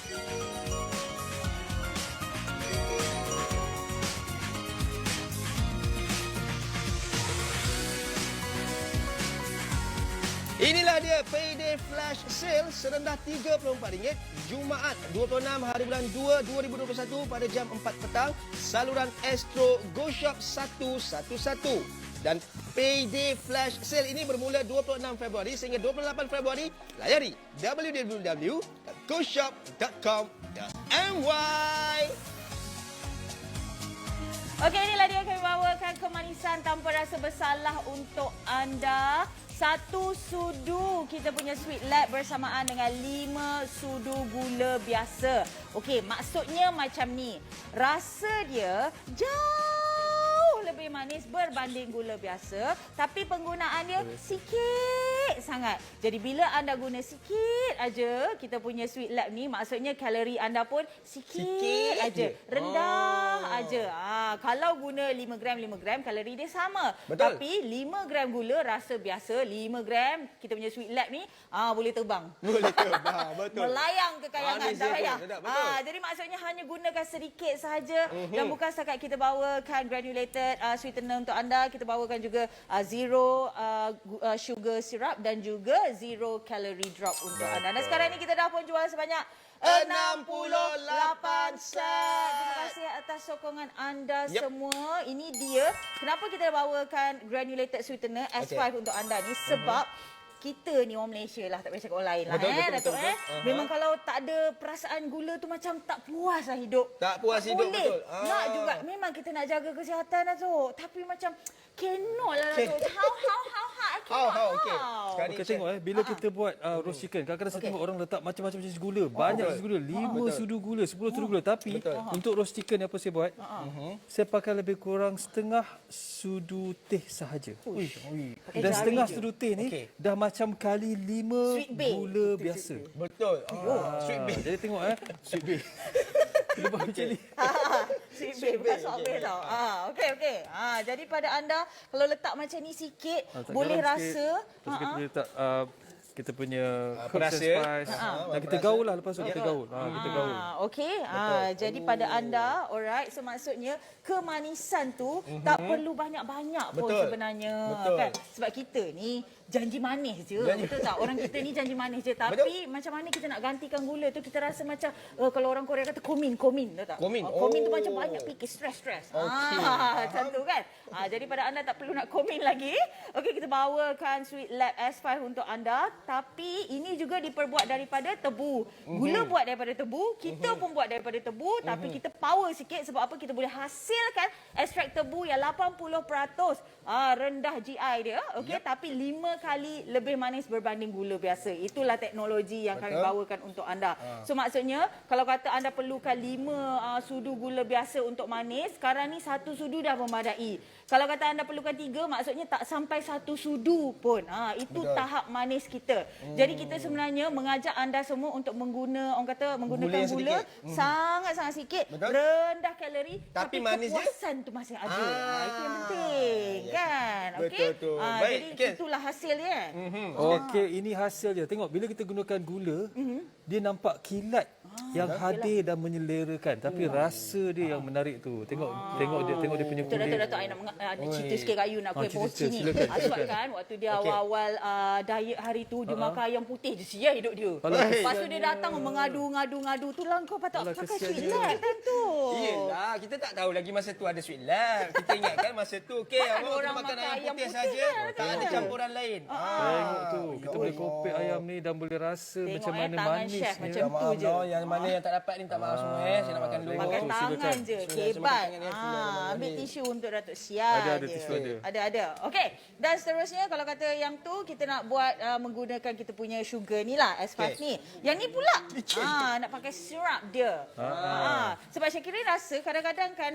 S2: Inilah dia Payday Flash Sale serendah RM34. Jumaat 26 hari bulan 2 2021 pada jam 4 petang. Saluran Astro Go Shop 111. Dan Payday Flash Sale ini bermula 26 Februari sehingga 28 Februari. Layari www.goshop.com.my.
S1: Okey, inilah dia kami bawakan kemanisan tanpa rasa bersalah untuk anda. 1 sudu kita punya Sweet Lab bersamaan dengan 5 sudu gula biasa. Okey, maksudnya macam ni. Rasa dia jauh lebih manis berbanding gula biasa, tapi penggunaan dia sikit sangat. Jadi bila anda guna sikit aja kita punya Sweet Lab ni, maksudnya kalori anda pun sikit aja. Rendah aja. Kalau guna 5 gram kalori dia sama.
S2: Betul.
S1: Tapi 5 gram gula rasa biasa, 5 gram kita punya Sweet Lab ni boleh terbang.
S2: Boleh terbang, betul.
S1: Melayang ke kayangan,
S2: Manis
S1: tak
S2: dia
S1: payah.
S2: pun, sedap, betul.
S1: Jadi maksudnya hanya gunakan sedikit sahaja dan bukan setakat kita bawakan granulated sweetener untuk anda, kita bawakan juga zero sugar syrup dan juga zero calorie drop untuk anda. Dan sekarang ni kita dah pun jual sebanyak 68 set. Terima kasih atas sokongan anda semua. Ini dia kenapa kita bawakan granulated sweetener S5 untuk anda ni, sebab kita ni orang Malaysia lah, tak payah cakap orang lain lah. Datuk. Memang kalau tak ada perasaan gula tu macam tak puas lah hidup.
S2: Tak puas hidup,
S1: boleh.
S2: betul.
S1: Nak juga. Memang kita nak jaga kesihatan Datuk. Tapi macam cannot lah Datuk. How?
S2: Okey. Sekarang
S3: Kita tengok bila kita buat roast chicken, kadang-kadang saya tengok orang letak macam-macam jenis gula. Banyak jenis gula, 5 sudu gula, 10 sudu gula. Tapi untuk roast chicken apa saya buat? Saya pakai lebih kurang setengah sudu teh sahaja. Dan setengah sudu teh ni dah macam kali 5
S1: Sweet Bay.
S3: gula biasa.
S2: Betul. Sweet Bay.
S3: Jadi tengok Sweet Bay. Kita buat macam ni.
S1: Sweet Bay bukan Salt Bay tau. Okey. Jadi pada anda kalau letak macam ni sikit
S3: Letak
S1: boleh
S3: garam
S1: rasa.
S3: sikit. Lepas tu kita letak kita punya herbs and
S2: perasa.
S3: spice. Dan kita gaul lah lepas tu kita gaul. Kita gaul.
S1: Okey. Jadi pada anda, alright. So maksudnya kemanisan tu tak perlu banyak-banyak pun
S2: Betul.
S1: sebenarnya.
S2: Betul.
S1: Kan? Sebab kita ni janji manis je. Betul tak? Orang kita ni janji manis je. Tapi macam mana kita nak gantikan gula tu, kita rasa macam kalau orang Korea kata komin. Tahu tak?
S2: Komin.
S1: Komin tu macam banyak fikir, stres. Macam tu kan? Jadi pada anda tak perlu nak komin lagi. Okey, kita bawakan Sweet Lab S5 untuk anda. Tapi ini juga diperbuat daripada tebu. Gula buat daripada tebu, kita pun buat daripada tebu. Tapi kita power sikit sebab apa? Kita boleh hasilkan ekstrak tebu yang 80%. Rendah GI dia. Okey, tapi 5 kali lebih manis berbanding gula biasa. Itulah teknologi yang kami
S2: Betul.
S1: bawakan untuk anda. So maksudnya kalau kata anda perlukan 5 sudu gula biasa untuk manis, sekarang ni 1 sudu dah memadai. Kalau kata anda perlukan 3, maksudnya tak sampai 1 sudu pun. Itu
S2: Betul.
S1: tahap manis kita. Jadi kita sebenarnya mengajak anda semua untuk menggunakan
S2: Gula yang
S1: gula
S2: sedikit.
S1: sangat-sangat sikit,
S2: Betul.
S1: rendah kalori,
S2: Tapi
S1: tapi
S2: manis dia?
S1: kepuasan tu masih ada. Itu yang penting,
S2: yes.
S1: kan?
S2: Betul
S1: Okey?
S2: tu. Baik,
S1: Jadi
S2: okey.
S1: itulah hasilnya.
S3: Okey, ini hasil dia. Tengok bila kita gunakan gula, dia nampak kilat yang hadir dan menyelerakan. Tapi rasa dia yang menarik tu. Tengok dia punya
S1: Betul,
S3: kulit.
S1: Datuk, I nak ada cerita sikit kat you nak kuih
S3: cerita,
S1: poci ni.
S3: silakan,
S1: Sebab
S3: silakan.
S1: kan waktu dia awal-awal diet hari tu, dia makan ayam putih je, sial hidup dia.
S3: Alah,
S1: Lepas tu dia datang mengadu-ngadu tu lah kau patut
S3: Alah,
S1: pakai
S3: kesian
S1: sweet
S3: dia.
S1: light kan tu.
S2: Yelah, kita tak tahu lagi masa tu ada sweet lab. Kita ingatkan masa tu, okey,
S1: Mana
S2: awak
S1: orang
S2: makan
S1: makan
S2: ayam
S1: ayam
S2: putih
S1: putih
S2: saja,
S1: kan,
S2: tak ada
S1: kan?
S2: campuran lain.
S3: Tengok tu. Kita
S2: Ya
S3: boleh
S2: Allah.
S3: kopek ayam ni dan boleh rasa
S1: Tengok,
S3: macam mana
S1: tangan
S3: manisnya.
S1: chef macam tu
S2: Maaf
S1: je.
S2: no, yang mana yang tak dapat ni minta maaf semua saya nak makan dulu.
S1: Pakai
S3: Oh,
S1: tangan
S3: silakan.
S1: je,
S2: Silakan,
S1: kebat.
S2: silakan tangan dia.
S1: Ambil tisu untuk Datuk Sial
S3: Ada
S1: je.
S3: tisu ada.
S1: Ada. Okey. Dan seterusnya kalau kata yang tu kita nak buat menggunakan kita punya sugar ni lah, S5
S2: Okey.
S1: ni. Yang ni pula nak pakai syrup dia. Sebab Syakirin rasa kadang-kadang kan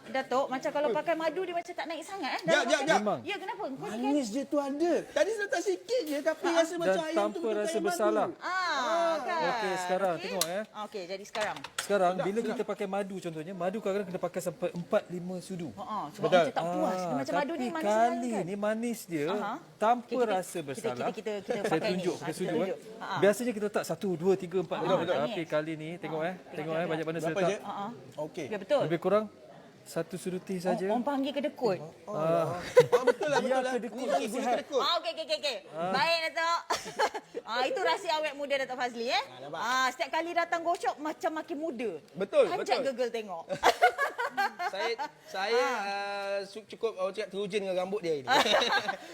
S1: Datuk macam kalau pakai madu dia macam tak naik sangat
S2: Jap,
S1: dalam
S2: jap,
S1: makan.
S2: jap.
S3: Memang.
S1: Ya, kenapa? Kau ni kan
S2: Manis dia tu ada. Tadi saya letak sikit je tapi rasa macam
S3: Dan
S2: ayam tu
S3: tanpa
S2: betul-betul
S3: rasa
S2: ayam
S3: bersalah.
S2: madu.
S1: kan.
S3: Okey, sekarang tengok
S1: Okey, jadi sekarang.
S3: Sekarang bila kita pakai madu contohnya, madu kadang-kadang kena pakai sampai 4-5 sudu.
S1: Sebab
S2: Betul.
S1: macam tak puas. Dia macam madu ni
S3: tapi
S1: manis
S3: kali
S1: sangat kan.
S3: ni manis dia
S1: Aha.
S3: tanpa
S1: Okey,
S3: rasa bersalah.
S1: kita
S3: Saya
S1: pakai ni.
S3: tunjuk pakai
S1: Kita
S3: sudu.
S1: tunjuk.
S3: Biasanya kita letak 1, 2, 3, 4, 5.
S1: betul.
S3: Tapi kali ni tengok tengok banyak mana saya
S2: Berapa je?
S3: letak.
S2: Okey.
S1: Ya betul.
S3: Lebih kurang 1 sudu teh saja.
S1: Orang panggil kedekut.
S2: Betul lah, betul lah.
S3: kedekut
S2: Ni
S3: tu
S2: gula
S3: sihat.
S2: kedekut.
S1: Okey. Baik Datuk. Itu rahsia awet muda Datuk Fazli
S2: nampak.
S1: setiap kali datang workshop macam makin muda.
S2: Betul,
S1: Panjat
S2: betul.
S1: gegel tengok.
S2: Saya cukup cakap teruja dengan rambut dia ini.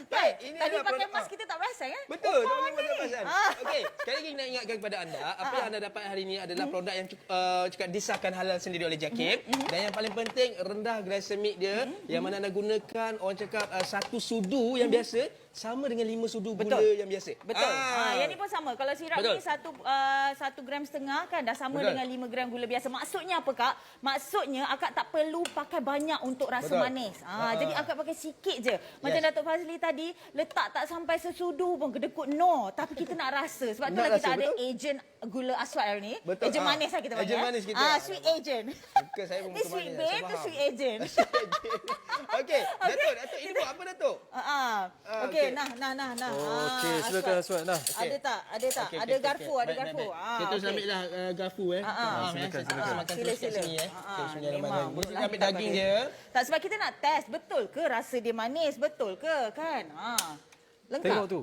S2: Baik, ini
S1: Tadi
S2: adalah
S1: pakai
S2: produk-
S1: mask kita tak perasan kan?
S2: Betul, tak
S1: Oh,
S2: boleh
S1: ni.
S2: pasal. Okey, sekali lagi nak ingatkan kepada anda, apa yang anda dapat hari ini adalah produk yang cakap disahkan halal sendiri oleh JAKIM dan yang paling penting rendah glycemic dia yang mana anda gunakan orang cakap 1 sudu yang biasa sama dengan 5 sudu gula
S1: Betul.
S2: yang biasa.
S1: Betul. Yang ni pun sama. Kalau sirap
S2: Betul.
S1: ni 1 gram setengah kan dah sama
S2: Betul.
S1: dengan 5 gram gula biasa. Maksudnya apa Kak? Maksudnya akak tak perlu pakai banyak untuk rasa
S2: Betul.
S1: manis. Jadi akak pakai sikit je. Macam
S2: Yes.
S1: Datuk Fazli tadi letak tak sampai sesudu pun kedekut no. Tapi kita nak rasa. Sebab
S2: Nak
S1: itulah kita
S2: rasa,
S1: ada
S2: betul.
S1: ejen gula aswad hari ni.
S2: Betul.
S1: Ejen manis lah kita panggil.
S2: Ejen manis kita.
S1: Sweet agent.
S2: Bukan saya pun
S1: Ni
S2: bukan
S1: sweet
S2: manis,
S1: babe
S2: saya
S1: tu
S2: faham.
S1: sweet agent.
S2: Okey, Datuk, ini buat apa Datuk?
S1: Okey,
S2: okey.
S1: nah.
S3: Okey, silakan Aswad nah.
S1: Ada tak?
S2: Okey,
S1: Ada
S2: okey,
S1: garpu,
S2: okey.
S1: ada
S2: Baik,
S1: garpu.
S2: baik, baik. Kita terus
S1: okey.
S2: ambil lah garpu
S3: silakan,
S2: Saya
S3: silakan.
S2: makan terus kat
S1: Sila-sila.
S2: sini Okey,
S1: Memang
S2: bismillahirrahmanirrahim.
S1: buruk
S2: Kita
S1: lah
S2: ambil
S1: kita
S2: daging
S1: pakai.
S2: dia.
S1: Tak, sebab kita nak test betul ke rasa dia manis, betul ke kan? Lengkap.
S3: Tengok tu.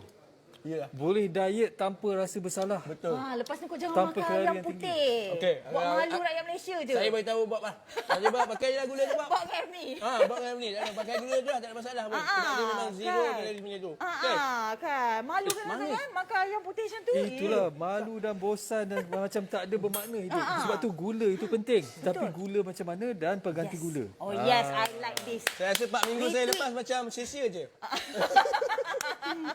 S2: Yalah.
S3: Boleh diet tanpa rasa bersalah.
S2: Betul.
S1: Lepas ni kau jangan
S3: Tanpa
S1: makan
S3: kalori
S1: ayam
S3: yang tinggi.
S1: putih.
S2: Okey,
S1: Buat malu rakyat Malaysia je.
S2: Saya beritahu Bob lah. Saya Bob pakai je lah gula tu Bob.
S1: Buat kat ni.
S2: Bob dengan ni. Pakai gula tu lah, tak ada masalah pun. Sebab dia memang zero
S1: kan.
S2: kalori punya tu. Okey.
S1: Kan. Malu kan
S2: manis.
S1: kan makan ayam putih macam tu.
S3: Itulah malu dan bosan dan macam tak ada bermakna hidup. Sebab tu gula itu penting. Tapi gula macam mana dan pengganti gula.
S1: Oh yes, I like this.
S2: Saya rasa 4 minggu saya
S1: Retweet.
S2: lepas macam sia-sia je.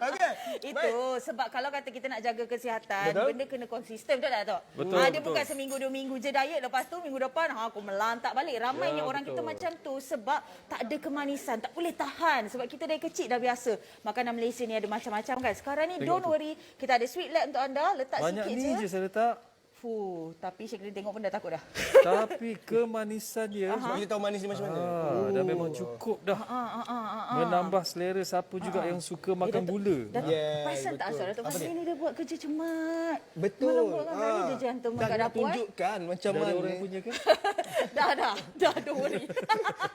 S2: Okey.
S1: Itu sebab kalau kata kita nak jaga kesihatan,
S2: Betul.
S1: benda kena konsisten, betul tak Tok?
S3: Betul,
S1: Dia
S3: betul.
S1: bukan seminggu 2 minggu je diet, lepas tu minggu depan aku melantak balik. Ramainya
S3: Ya,
S1: orang
S3: betul.
S1: kita macam tu sebab tak ada kemanisan, tak boleh tahan sebab kita dari kecil dah biasa. Makanan Malaysia ni ada macam-macam kan. Sekarang ni don't worry, kita ada sweet lab untuk anda, letak
S3: Banyak
S1: sikit
S3: ni je
S1: je.
S3: saya letak.
S1: Tapi Syekh tengok pun dah takut dah.
S3: Tapi kemanisan dia
S2: Sebab kita tahu manis ni macam mana.
S3: dah memang cukup dah. Menambah selera siapa juga yang suka makan gula.
S1: Datuk,
S2: Yes,
S1: perasan tak
S2: betul.
S1: Asal? Datuk Fazli ni dia buat kerja cemat.
S2: Betul.
S1: Malam buat kan hari dia jantung
S2: Dah
S1: kat
S2: nak
S1: dapur.
S2: tunjukkan macam
S3: Dah ada
S2: mana.
S3: orang yang punya ke?
S1: Dah, don't worry.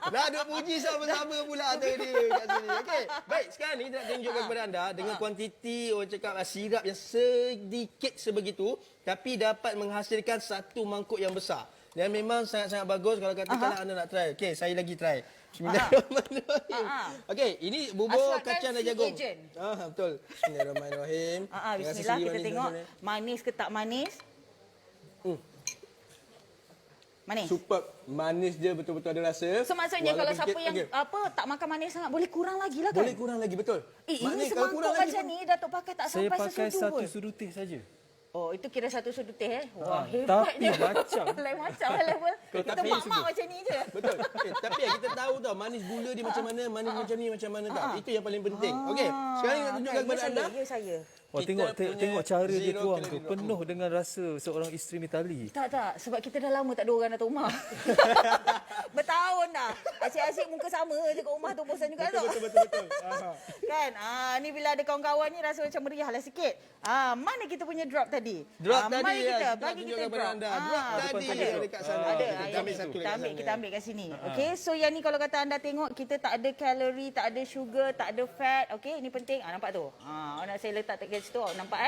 S2: Dah ada puji sama-sama pula tadi kat sini. Okey. Baik, sekarang ni kita nak tunjukkan kepada anda dengan kuantiti orang cakap sirap yang sedikit sebegitu tapi dapat menghasilkan satu mangkuk yang besar. Dan memang sangat-sangat bagus kalau katakanlah anda nak try. Okey, saya lagi try. Bismillahirrahmanirrahim. Okey, ini bubur
S1: Aswad kan
S2: kacang dan
S1: sweet
S2: jagung.
S1: agent.
S2: Betul. Bismillahirrahmanirrahim.
S1: Bismillah, kita tengok manis ke tak manis. Manis.
S2: Superb. Manis dia betul-betul ada rasa.
S1: So maksudnya kalau
S2: Walaupun
S1: siapa yang tak makan manis sangat boleh kurang lagi lah kan?
S2: boleh kurang lagi, betul.
S1: Ini
S2: Maknanya kalau kurang
S1: semangkuk
S2: lagi
S1: macam ni Datuk pakai tak
S3: Saya
S1: sampai
S3: pakai
S1: sesudu
S3: satu
S1: pun.
S3: sudu teh saja.
S1: Oh, itu kira satu sudut teh Wah,
S3: tapi
S1: hebatnya.
S3: macam.
S1: Lain macam level. Kita
S2: tapi
S1: mak-mak macam ni je.
S2: Betul. Tapi kita tahu tau manis gula dia macam mana, manis macam ni macam mana tau. Itu yang paling penting. Okey. Sekarang kita tunjukkan kepada anda.
S1: saya.
S3: Wah,
S2: Kita
S3: tengok
S2: punya
S3: cara dia
S2: zero
S3: tuang tu.
S2: calorie
S3: Penuh dengan rasa seorang isteri Mitali.
S1: Tak. Sebab kita dah lama tak ada orang datang rumah. Bertahun dah. Asyik-asyik muka sama je kat rumah tu. Bosan juga tu.
S2: Betul.
S1: Kan? Ni bila ada kawan-kawan ni rasa macam meriah lah sikit. Mana kita punya drop tadi?
S2: Drop tadi
S1: mari kita,
S2: kita
S1: bagi kita
S2: tunjukkan kepada
S1: drop.
S2: anda. Drop tadi
S1: ada.
S2: dekat sana.
S1: Ada.
S2: Kita ambil satu dekat sana.
S1: Kita ambil kat sini. Okey, so yang ni kalau kata anda tengok kita tak ada kalori, tak ada sugar, tak ada fat. Okey, ini penting. Nampak tu? Nak saya letak dekat situ. Nampak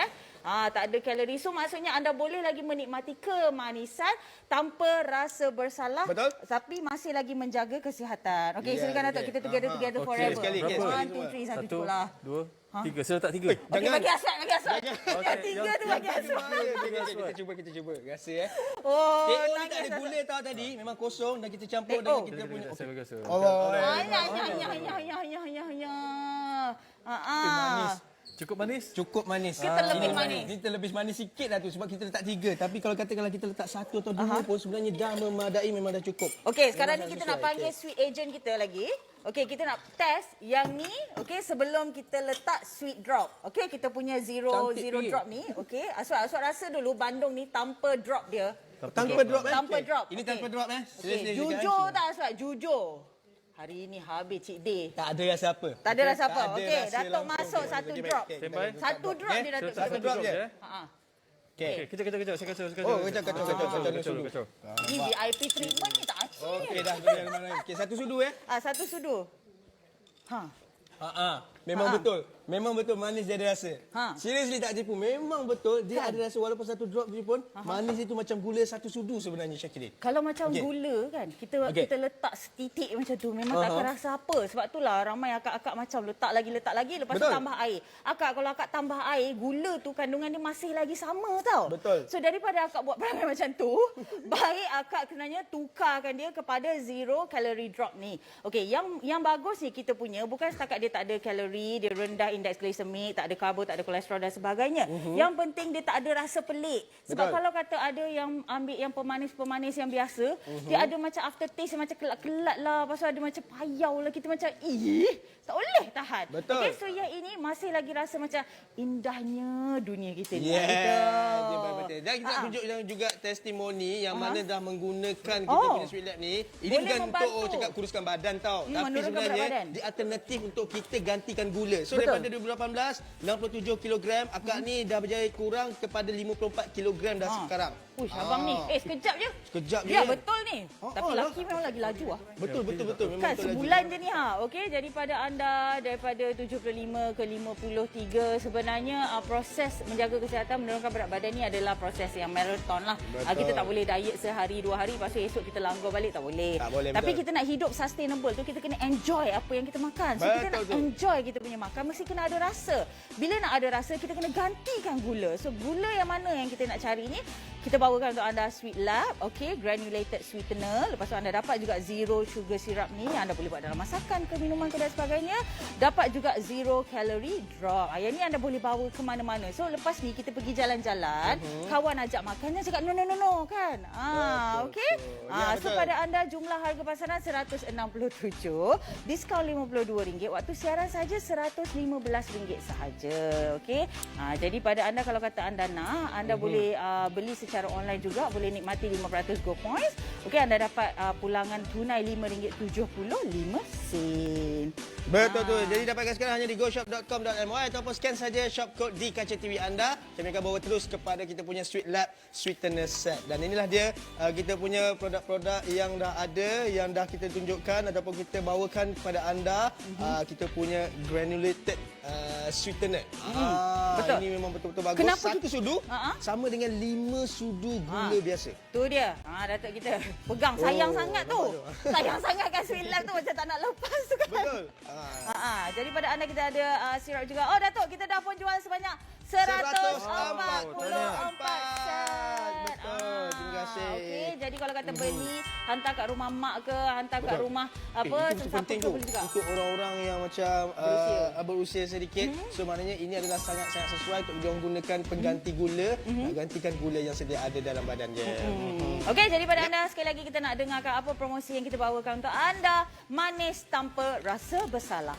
S1: tak ada kalori. So maksudnya anda boleh lagi menikmati kemanisan tanpa rasa bersalah.
S2: Betul.
S1: Tapi masih lagi menjaga kesihatan. Okey,
S2: Ya,
S1: silakan Datuk
S2: okey.
S1: kita together
S3: Okey,
S1: forever.
S2: sekali, okey,
S1: 1, 2, 3, satu
S3: Satu,
S1: pula.
S3: dua, tiga. Saya letak tiga.
S1: Okey, bagi Aswad, bagi Aswad. Yang tiga tu bagi Aswad.
S2: Kita cuba. Rasa
S1: Oh,
S2: Teh ni tak
S1: nangis
S2: ada
S1: Aswad.
S2: gula tau tadi. Memang kosong dan kita campur
S1: Teh
S2: dengan
S1: O.
S2: kita punya.
S3: Saya bagi rasa.
S1: Ya.
S3: Cukup manis?
S2: Cukup manis.
S1: Kita lebih manis.
S2: Kita lebih manis sikit lah tu sebab kita letak 3. Tapi kalau katakanlah kita letak 1 atau 2 pun sebenarnya dah memadai, memang dah cukup.
S1: Okey, sekarang ni
S2: Memang
S1: kita
S2: dah
S1: nak
S2: sesuai.
S1: panggil sweet agent kita lagi. Okey, kita nak test yang ni, okey, sebelum kita letak sweet drop. Okey, kita punya zero
S2: Cantik ni.
S1: drop ni, okey. Aswad rasa dulu Bandung ni tanpa drop dia.
S2: Tanpa drop
S1: Tanpa
S2: Okey.
S1: drop.
S2: Ini
S1: Okey.
S2: tanpa drop
S1: Okey, jujur tak Aswad? Jujur. Hari ini habis Cik Day.
S2: Tak ada rasa apa.
S1: Tak ada rasa apa.
S2: Tak ada
S1: Okey,
S2: rasa
S1: Datuk
S2: langsung.
S1: masuk
S2: Okey,
S1: satu
S2: okey,
S1: drop.
S2: okey,
S3: Standby.
S2: kita
S1: Satu
S2: drop.
S1: drop je Datuk.
S2: Satu drop je.
S1: Ha.
S2: Okey.
S3: Kejap. Saya kacau.
S2: Oh, kacau.
S1: Ni VIP treatment ni tak acik.
S2: Okey dah. Okey, satu sudu
S1: Satu sudu.
S2: Memang betul. Memang betul manis dia ada rasa. Seriously tak tipu. Memang betul dia ada rasa walaupun satu drop je pun manis itu macam gula satu sudu sebenarnya Syakirin.
S1: Kalau macam gula kan, kita letak setitik macam tu memang tak akan rasa apa. Sebab itulah ramai akak-akak macam letak lagi lepas tu
S2: Betul.
S1: tambah air. Kalau akak tambah air, gula tu kandungan dia masih lagi sama tau.
S2: Betul.
S1: So daripada akak buat perangai macam tu, baik akak kenanya tukarkan dia kepada zero calorie drop ni. Okey, yang bagus ni kita punya bukan setakat dia tak ada kalori, dia rendah indeks glycemic, tak ada karbo, tak ada kolesterol dan sebagainya. Yang penting dia tak ada rasa pelik. Sebab
S2: Betul.
S1: kalau kata ada yang ambil yang pemanis-pemanis yang biasa, dia ada macam aftertaste yang macam kelat-kelat lah, lepas tu ada macam payau lah, kita macam tak boleh tahan.
S2: Betul.
S1: Okey, so yang ini masih lagi rasa macam indahnya dunia kita ni.
S2: Betul. Dan kita nak tunjuk juga testimoni yang mana dah menggunakan kita punya Sweet Lab ni. Ini
S1: Boleh
S2: bukan
S1: membantu.
S2: untuk kuruskan kuruskan badan tau. Tapi
S1: menurunkan berat
S2: sebenarnya
S1: badan.
S2: dia alternatif untuk kita gantikan gula. So
S1: Betul.
S2: daripada 2018 67 kg, akak ni dah berjaya kurang kepada 54 kg dah sekarang.
S1: Uish, abang ni. Sekejap je.
S2: Sekejap je.
S1: Ya, betul ni.
S2: Oh,
S1: Tapi
S2: oh,
S1: laki memang lagi laju lah.
S2: Betul. Memang
S1: Kan
S2: betul
S1: sebulan je ni Okey, daripada anda daripada 75 ke 53 sebenarnya proses menjaga kesihatan menurunkan berat badan ni adalah proses yang marathon lah. Kita tak boleh diet sehari 2 hari lepas tu esok kita langgar balik, tak boleh.
S2: Tak boleh,
S1: Tapi
S2: betul.
S1: kita nak hidup sustainable tu kita kena enjoy apa yang kita makan. So kita nak
S2: Betul tu.
S1: enjoy kita punya makan mesti kena ada rasa. Bila nak ada rasa kita kena gantikan gula. So gula yang mana yang kita nak cari ni kita bawakan untuk anda Sweet Lab, okey, granulated sweetener. Lepas tu anda dapat juga zero sugar syrup ni, anda boleh buat dalam masakan ke minuman ke dan sebagainya. Dapat juga zero calorie drop. Yang ni anda boleh bawa ke mana-mana. So lepas ni kita pergi jalan-jalan, kawan ajak makan, dia cakap no kan. Okey.
S2: Ya,
S1: So
S2: betul.
S1: pada anda jumlah harga pasaran RM167, diskaun RM52. Waktu siaran saja RM115 sahaja. Okey. Jadi pada anda kalau kata anda nak, anda boleh beli secara online juga, boleh nikmati 500 Go Points. Okey, anda dapat pulangan tunai RM5.75.
S2: Betul tu. Jadi dapatkan sekarang hanya di goshop.com.my ataupun scan saja shop code di kaca TV anda. Kami akan bawa terus kepada kita punya Sweet Lab Sweetener Set. Dan inilah dia kita punya produk-produk yang dah ada, yang dah kita tunjukkan ataupun kita bawakan kepada anda. Kita punya granulated sweetener.
S1: Betul.
S2: Ini memang betul-betul bagus.
S1: Kenapa
S2: Satu sudu sama dengan 5 sudu gula biasa.
S1: Tu dia. Datuk kita pegang sayang sangat tu. Sayang sangat kan Sweet Lab tu macam tak nak lepas tu kan.
S2: Betul.
S1: Jadi pada anda kita ada sirup juga. Oh Datuk, kita dah pun jual sebanyak 144 set.
S2: Betul. Terima kasih.
S1: Okey, jadi kalau kata beli, hantar kat rumah mak ke, hantar kat rumah apa,
S2: itu
S1: siapa
S2: penting
S1: ke
S2: tu
S1: boleh juga.
S2: untuk orang-orang yang macam berusia sedikit. So maknanya ini adalah sangat-sangat sesuai untuk diorang gunakan pengganti gula, nak gantikan gula yang sedia ada dalam badan dia.
S1: Okey, jadi pada anda sekali lagi kita nak dengarkan apa promosi yang kita bawakan untuk anda. Manis tanpa rasa bersalah.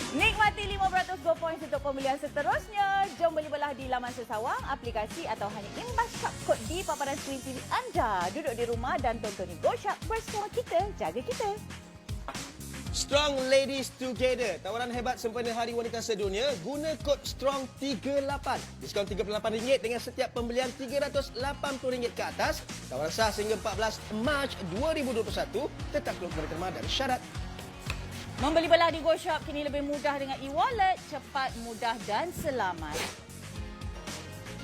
S1: Nikmati 5% Go Points untuk pembelian seterusnya. Jom beli belah di laman sesawang, aplikasi atau hanya imbas shop kod di paparan skrin TV anda. Duduk di rumah dan tontoni Go Shop bersama kita, jaga kita.
S2: Strong Ladies Together. Tawaran hebat sempena Hari Wanita Sedunia. Guna kod STRONG38. Diskaun RM38 dengan setiap pembelian RM380 ke atas. Tawaran sah sehingga 14 Mac 2021. Tetap keluar terma dan syarat.
S1: Membeli belah di Go Shop kini lebih mudah dengan e-wallet, cepat, mudah dan selamat.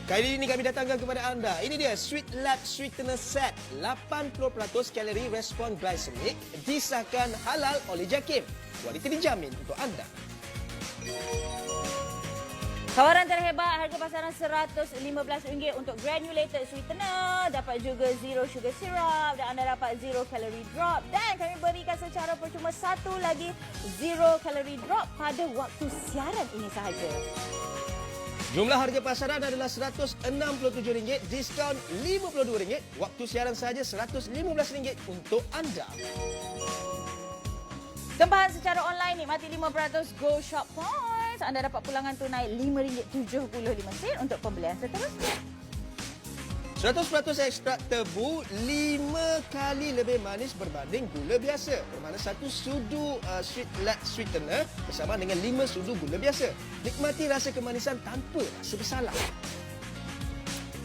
S2: Kali ini kami datangkan kepada anda. Ini dia Sweet Lab Sweetener Set. 80% kalori respon glycemic. Disahkan halal oleh JAKIM. Kualiti dijamin untuk anda.
S1: Tawaran terhebat, harga pasaran RM115 untuk granulated sweetener. Dapat juga zero sugar syrup dan anda dapat zero calorie drop. Dan kami berikan secara percuma satu lagi zero calorie drop pada waktu siaran ini sahaja.
S2: Jumlah harga pasaran adalah RM167, diskaun RM52. Waktu siaran sahaja RM115 untuk anda.
S1: Tempahan secara online, nikmati 5% Go Shop Points. Anda dapat pulangan tunai RM5.75 untuk pembelian seterusnya.
S2: 100% ekstrak tebu 5 kali lebih manis berbanding gula biasa. Bermakna satu sudu Sweet Lab Sweetener bersama dengan 5 sudu gula biasa. Nikmati rasa kemanisan tanpa rasa bersalah.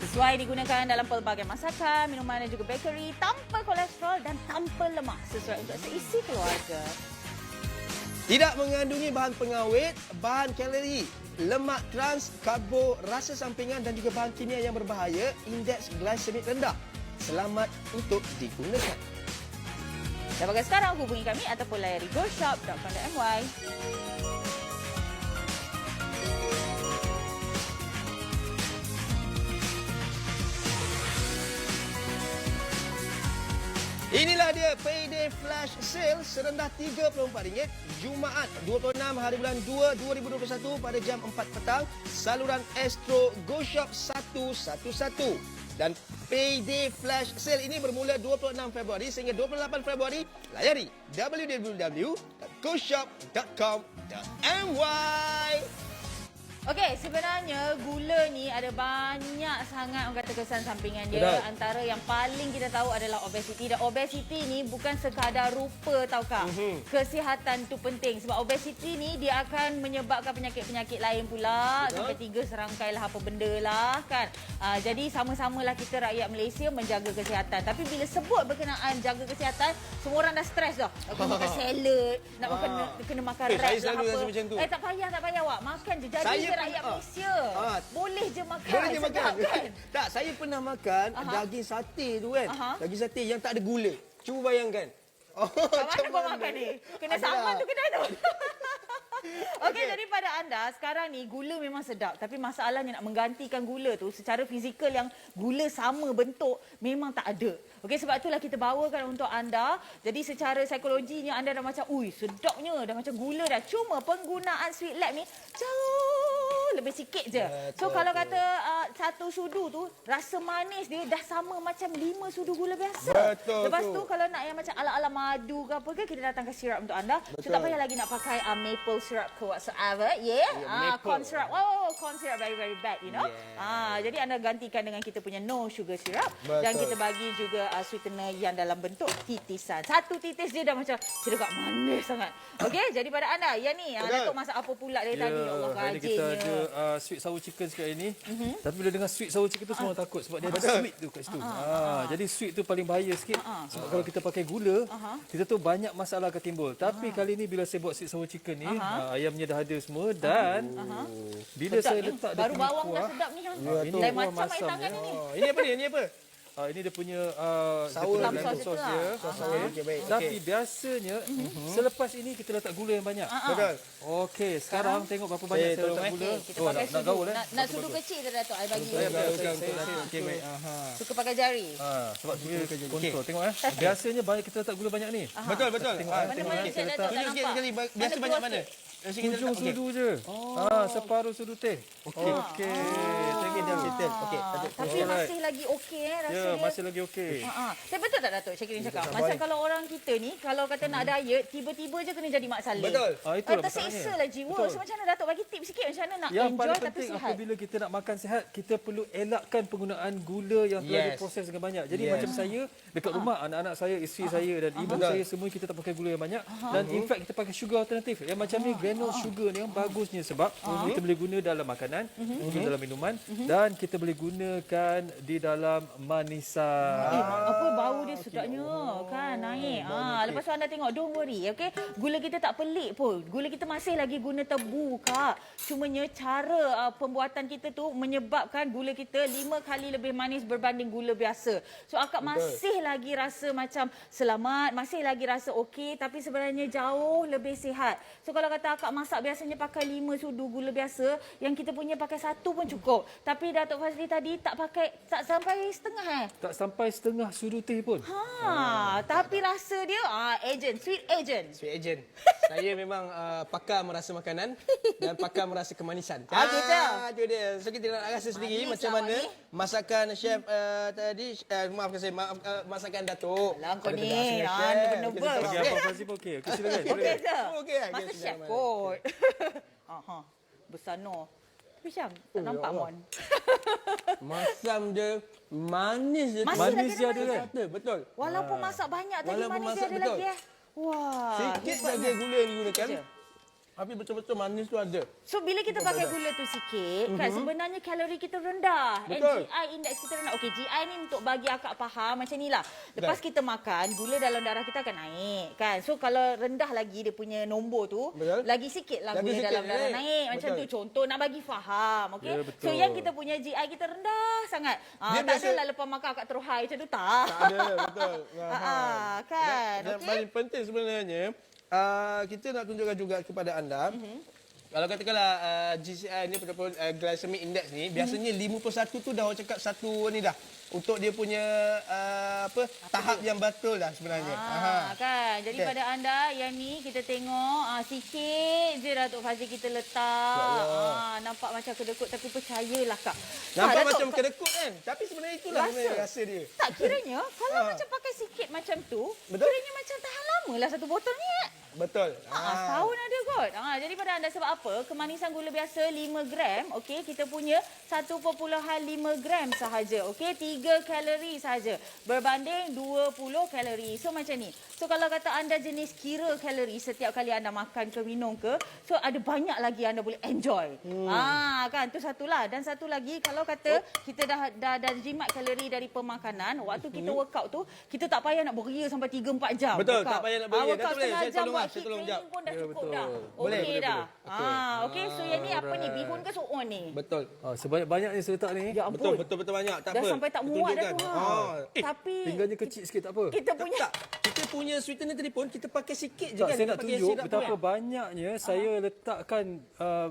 S1: Sesuai digunakan dalam pelbagai masakan, minuman dan juga bakery, tanpa kolesterol dan tanpa lemak. Sesuai untuk seisi keluarga.
S2: Tidak mengandungi bahan pengawet, bahan kalori, lemak trans, karbo, rasa sampingan dan juga bahan kimia yang berbahaya, indeks glycemic rendah. Selamat untuk digunakan.
S1: Dapatkan sekarang, hubungi kami ataupun layari goshop.com.my.
S2: Inilah dia Payday Flash Sale serendah RM34. Jumaat 26 hari bulan 2 2021 pada jam 4 petang. Saluran Astro Go Shop 111. Dan Payday Flash Sale ini bermula 26 Februari sehingga 28 Februari. Layari www.goshop.com.my.
S1: Okey, sebenarnya gula ni ada banyak sangat orang kata kesan sampingan dia.
S2: Betul.
S1: Antara yang paling kita tahu adalah obesiti. Dan obesiti ni bukan sekadar rupa tau Kak. Kesihatan tu penting. Sebab obesiti ni dia akan menyebabkan penyakit-penyakit lain pula. Sampai 3 serangkai lah apa benda lah kan. Jadi sama-samalah kita rakyat Malaysia menjaga kesihatan. Tapi bila sebut berkenaan jaga kesihatan, semua orang dah stres dah. Nak makan salad, nak makan kena makan wrap
S2: saya
S1: lah
S2: selalu
S1: apa.
S2: rasa macam tu.
S1: Tak payah Wak. Makan je. Jadi
S2: Saya
S1: rakyat
S2: pun-
S1: Malaysia. Boleh je makan.
S2: Boleh je makan.
S1: Sedap kan?
S2: Tak, saya pernah makan daging sate tu kan. Daging sate yang tak ada gula. Cuba bayangkan. Oh,
S1: Kat mana kau makan ni? Kena
S2: Adalah.
S1: saman tu kedai tu. Okey, jadi pada anda, sekarang ni gula memang sedap. Tapi masalahnya nak menggantikan gula tu secara fizikal yang gula sama bentuk memang tak ada. Okey, sebab itulah kita bawakan untuk anda. Jadi secara psikologinya anda dah macam, ui sedapnya, dah macam gula dah. Cuma penggunaan Sweet Lab ni jauh lebih sikit je. So kalau kata satu sudu tu, rasa manis dia dah sama macam 5 sudu gula biasa.
S2: Betul
S1: Lepas
S2: tu.
S1: tu kalau nak yang macam ala-ala madu ke apa ke, kita datangkan syrup untuk anda. So
S2: Betul.
S1: tak payah lagi nak pakai maple syrup ke whatsoever.
S2: maple.
S1: Corn syrup. Oh, corn syrup very bad, you know.
S2: Yeah.
S1: Jadi anda gantikan dengan kita punya no sugar syrup.
S2: Betul.
S1: Dan kita bagi juga sweetener yang dalam bentuk titisan. Satu titis dia dah macam sedap manis sangat. Okey, jadi pada anda, yang ni Datuk masak apa pula dari tadi? Ya Allah,
S3: hari ni kita
S1: rajinnya.
S3: ada sweet sour chicken sikit hari ni. Tapi bila dengar sweet sour chicken tu semua orang takut sebab dia ada sweet tu kat situ. Jadi sweet tu paling bahaya sikit. Sebab kalau kita pakai gula, kita tu banyak masalah akan timbul. Tapi kali ni bila saya buat sweet sour chicken ni, ayamnya dah ada semua dan bila saya
S1: Sedapnya.
S3: letak dia
S1: baru
S3: punya
S1: bawang dah
S3: kuah,
S1: sedap ni.
S3: tu.
S1: Lain
S3: Kuah
S1: macam air
S3: masam
S1: tangan
S3: dia.
S1: ni.
S2: Oh, ini apa ni? Ini apa?
S3: ini dia punya
S2: Sour
S3: dia punya
S1: sauce
S3: sauce
S1: tu
S3: dia.
S1: lah.
S3: Okey.
S2: Okey, baik.
S3: Tapi biasanya selepas ini kita letak gula yang banyak.
S2: Betul.
S3: Okey, sekarang tengok berapa banyak saya
S2: tolong,
S3: letak gula.
S1: Kita pakai
S3: nak gaul
S1: sudu. Nak sudu kecil dah Datuk. I bagi.
S2: Okey, baik.
S1: Suka pakai jari.
S3: Sebab dia kontrol. Tengok biasanya banyak kita letak gula banyak ni.
S2: Betul.
S3: Tengok
S1: Mana-mana
S3: kita
S1: Cik
S3: letak
S1: Datuk tak
S2: Tunjuk sikit
S1: nampak.
S2: sekali, biasa banyak mana?
S3: hujung sudu je. Separuh sudu teh. Okey.
S2: Okey, dah settle. Okey,
S1: Tapi masih lagi okey rasa
S3: Ya,
S1: dia.
S3: masih lagi okey.
S1: Tapi betul tak Datuk Syakirin cakap? Macam kalau orang kita ni, kalau kata nak diet, tiba-tiba je kena jadi mak saleh.
S2: Betul.
S3: Itulah
S1: Terseksa lah jiwa. So macam mana Datuk bagi tips sikit macam mana nak
S3: Yang
S1: enjoy
S3: paling
S1: tapi
S3: penting
S1: sihat?
S3: apabila kita nak makan sihat, kita perlu elakkan penggunaan gula yang telah diproses dengan banyak. Jadi macam saya, dekat rumah anak-anak saya, isteri saya dan ibu saya semua kita tak pakai gula yang banyak. Dan in fact kita pakai sugar alternatif. Yang macam ni granule sugar ni yang bagusnya sebab kita boleh guna dalam makanan, guna dalam minuman dan kita boleh gunakan di dalam manisan.
S1: Apa bau dia sedapnya kan naik. Lepas tu anda tengok don't worry okey. Gula kita tak pelik pun. Gula kita masih lagi guna tebu Kak. Cumanya cara pembuatan kita tu menyebabkan gula kita 5 kali lebih manis berbanding gula biasa. So akak masih lagi rasa macam selamat, masih lagi rasa okey tapi sebenarnya jauh lebih sihat. So kalau kata akak masak biasanya pakai 5 sudu gula biasa, yang kita punya pakai 1 pun cukup. Tapi Datuk Fazli tadi tak sampai setengah
S3: Tak sampai setengah sudu teh pun.
S1: Tapi rasa dia sweet agent.
S2: Sweet agent. Saya memang pakar merasa makanan dan pakar merasa kemanisan.
S1: Kita.
S2: Itu dia. So kita nak rasa sendiri
S1: Manis
S2: macam
S1: lah,
S2: mana
S1: manis.
S2: masakan chef tadi. Maafkan saya, masakan Datuk.
S1: Alah kau
S2: Ada
S1: ni,
S2: kedasan chef.
S1: nervous.
S2: Kita
S3: Okey,
S2: tahu.
S3: apa Fazli pun okey. Okey, silakan.
S1: Okey je.
S2: Okey,
S1: Master
S2: okey,
S1: chef
S2: silakan.
S1: kot. Besar no. Tapi Syam, tak nampak
S2: Allah.
S1: Mon.
S2: Masam dia manis je.
S1: Masih
S3: Manis
S1: lagi
S3: dia ada
S1: manis.
S3: kan?
S2: Betul.
S1: Walaupun masak banyak tadi
S2: Walaupun
S1: manis dia
S2: masak
S1: ada
S2: betul.
S1: lagi Wah.
S2: Sikit saja gula yang digunakan.
S1: Sikit je.
S2: Tapi betul-betul manis tu ada.
S1: So bila kita pakai gula tu sikit, kan sebenarnya kalori kita rendah.
S2: Betul.
S1: GI index kita rendah. Okey, GI ni untuk bagi akak faham macam inilah. Lepas kita makan, gula dalam darah kita akan naik kan. So kalau rendah lagi dia punya nombor tu,
S2: Betul.
S1: lagi sikit lah
S2: Lagi
S1: gula
S2: sikit
S1: dalam darah
S2: naik.
S1: naik. Macam
S2: Betul.
S1: tu contoh nak bagi faham, okey.
S3: Ya, betul.
S1: So yang kita punya GI kita rendah sangat.
S2: Dia
S1: Tak
S2: biasa-
S1: adalah lepas makan akak terus high macam tu tak.
S2: Tak ada, betul.
S1: Kan.
S2: Dan
S1: Okey.
S2: paling penting sebenarnya, kita nak tunjukkan juga kepada anda, kalau katakanlah GCI ni ataupun glycemic index ni, biasanya 51 tu dah orang cakap satu ni dah. Untuk dia punya tahap yang betul lah sebenarnya.
S1: Kan. Jadi
S2: Okey.
S1: pada anda yang ni kita tengok sikit je Datuk Fazli kita letak. Nampak macam kedekut tapi percayalah Kak.
S2: Nampak
S1: Datuk,
S2: macam kedekut kan? Tapi sebenarnya itulah
S1: Rasa.
S2: sebenarnya rasa dia.
S1: Tak kiranya kalau macam pakai sikit macam tu,
S2: Betul.
S1: kiranya macam tahan lama lah satu botol ni.
S2: Betul.
S1: Setahun ada kot. Jadi pada anda sebab apa? Kemanisan gula biasa 5 gram, okey, kita punya 1.5 gram sahaja. Okey, 3 kalori sahaja berbanding 20 kalori. So macam ni. So kalau kata anda jenis kira kalori setiap kali anda makan ke minum ke, so ada banyak lagi anda boleh enjoy. Kan tu satulah. Dan satu lagi kalau kata kita dah jimat kalori dari pemakanan, waktu kita workout tu kita tak payah nak beria sampai 3-4 jam.
S2: Betul,
S1: workout.
S2: tak payah nak beria.
S1: Workout
S2: Datuk boleh,
S1: setengah
S2: saya
S1: jam
S2: tolong
S1: buat
S2: lah, saya
S1: hit
S2: tolong
S1: training
S2: jap.
S1: pun dah
S3: Ya,
S1: cukup
S3: betul.
S1: dah.
S2: Boleh,
S1: Okey
S2: boleh,
S1: dah.
S2: boleh.
S1: Okey, so yang ni apa ni? Bihun ke suun ni?
S2: Betul.
S3: Sebanyak-banyaknya saya letak ni.
S1: Ya
S2: Betul,
S1: ampun.
S2: betul banyak. Tak
S1: Dah
S2: apa.
S1: sampai tak muat dah tu.
S2: Tunjukkan.
S1: Tapi
S3: Tinggalnya kecil sikit tak apa.
S1: kita punya
S2: Tak, kita punya sweetener tadi pun kita pakai sikit je
S3: Tak,
S2: kan.
S3: saya
S2: Kita
S3: nak
S2: pakai
S3: tunjuk
S2: sirap tu
S3: betapa
S2: kan.
S3: banyaknya saya letakkan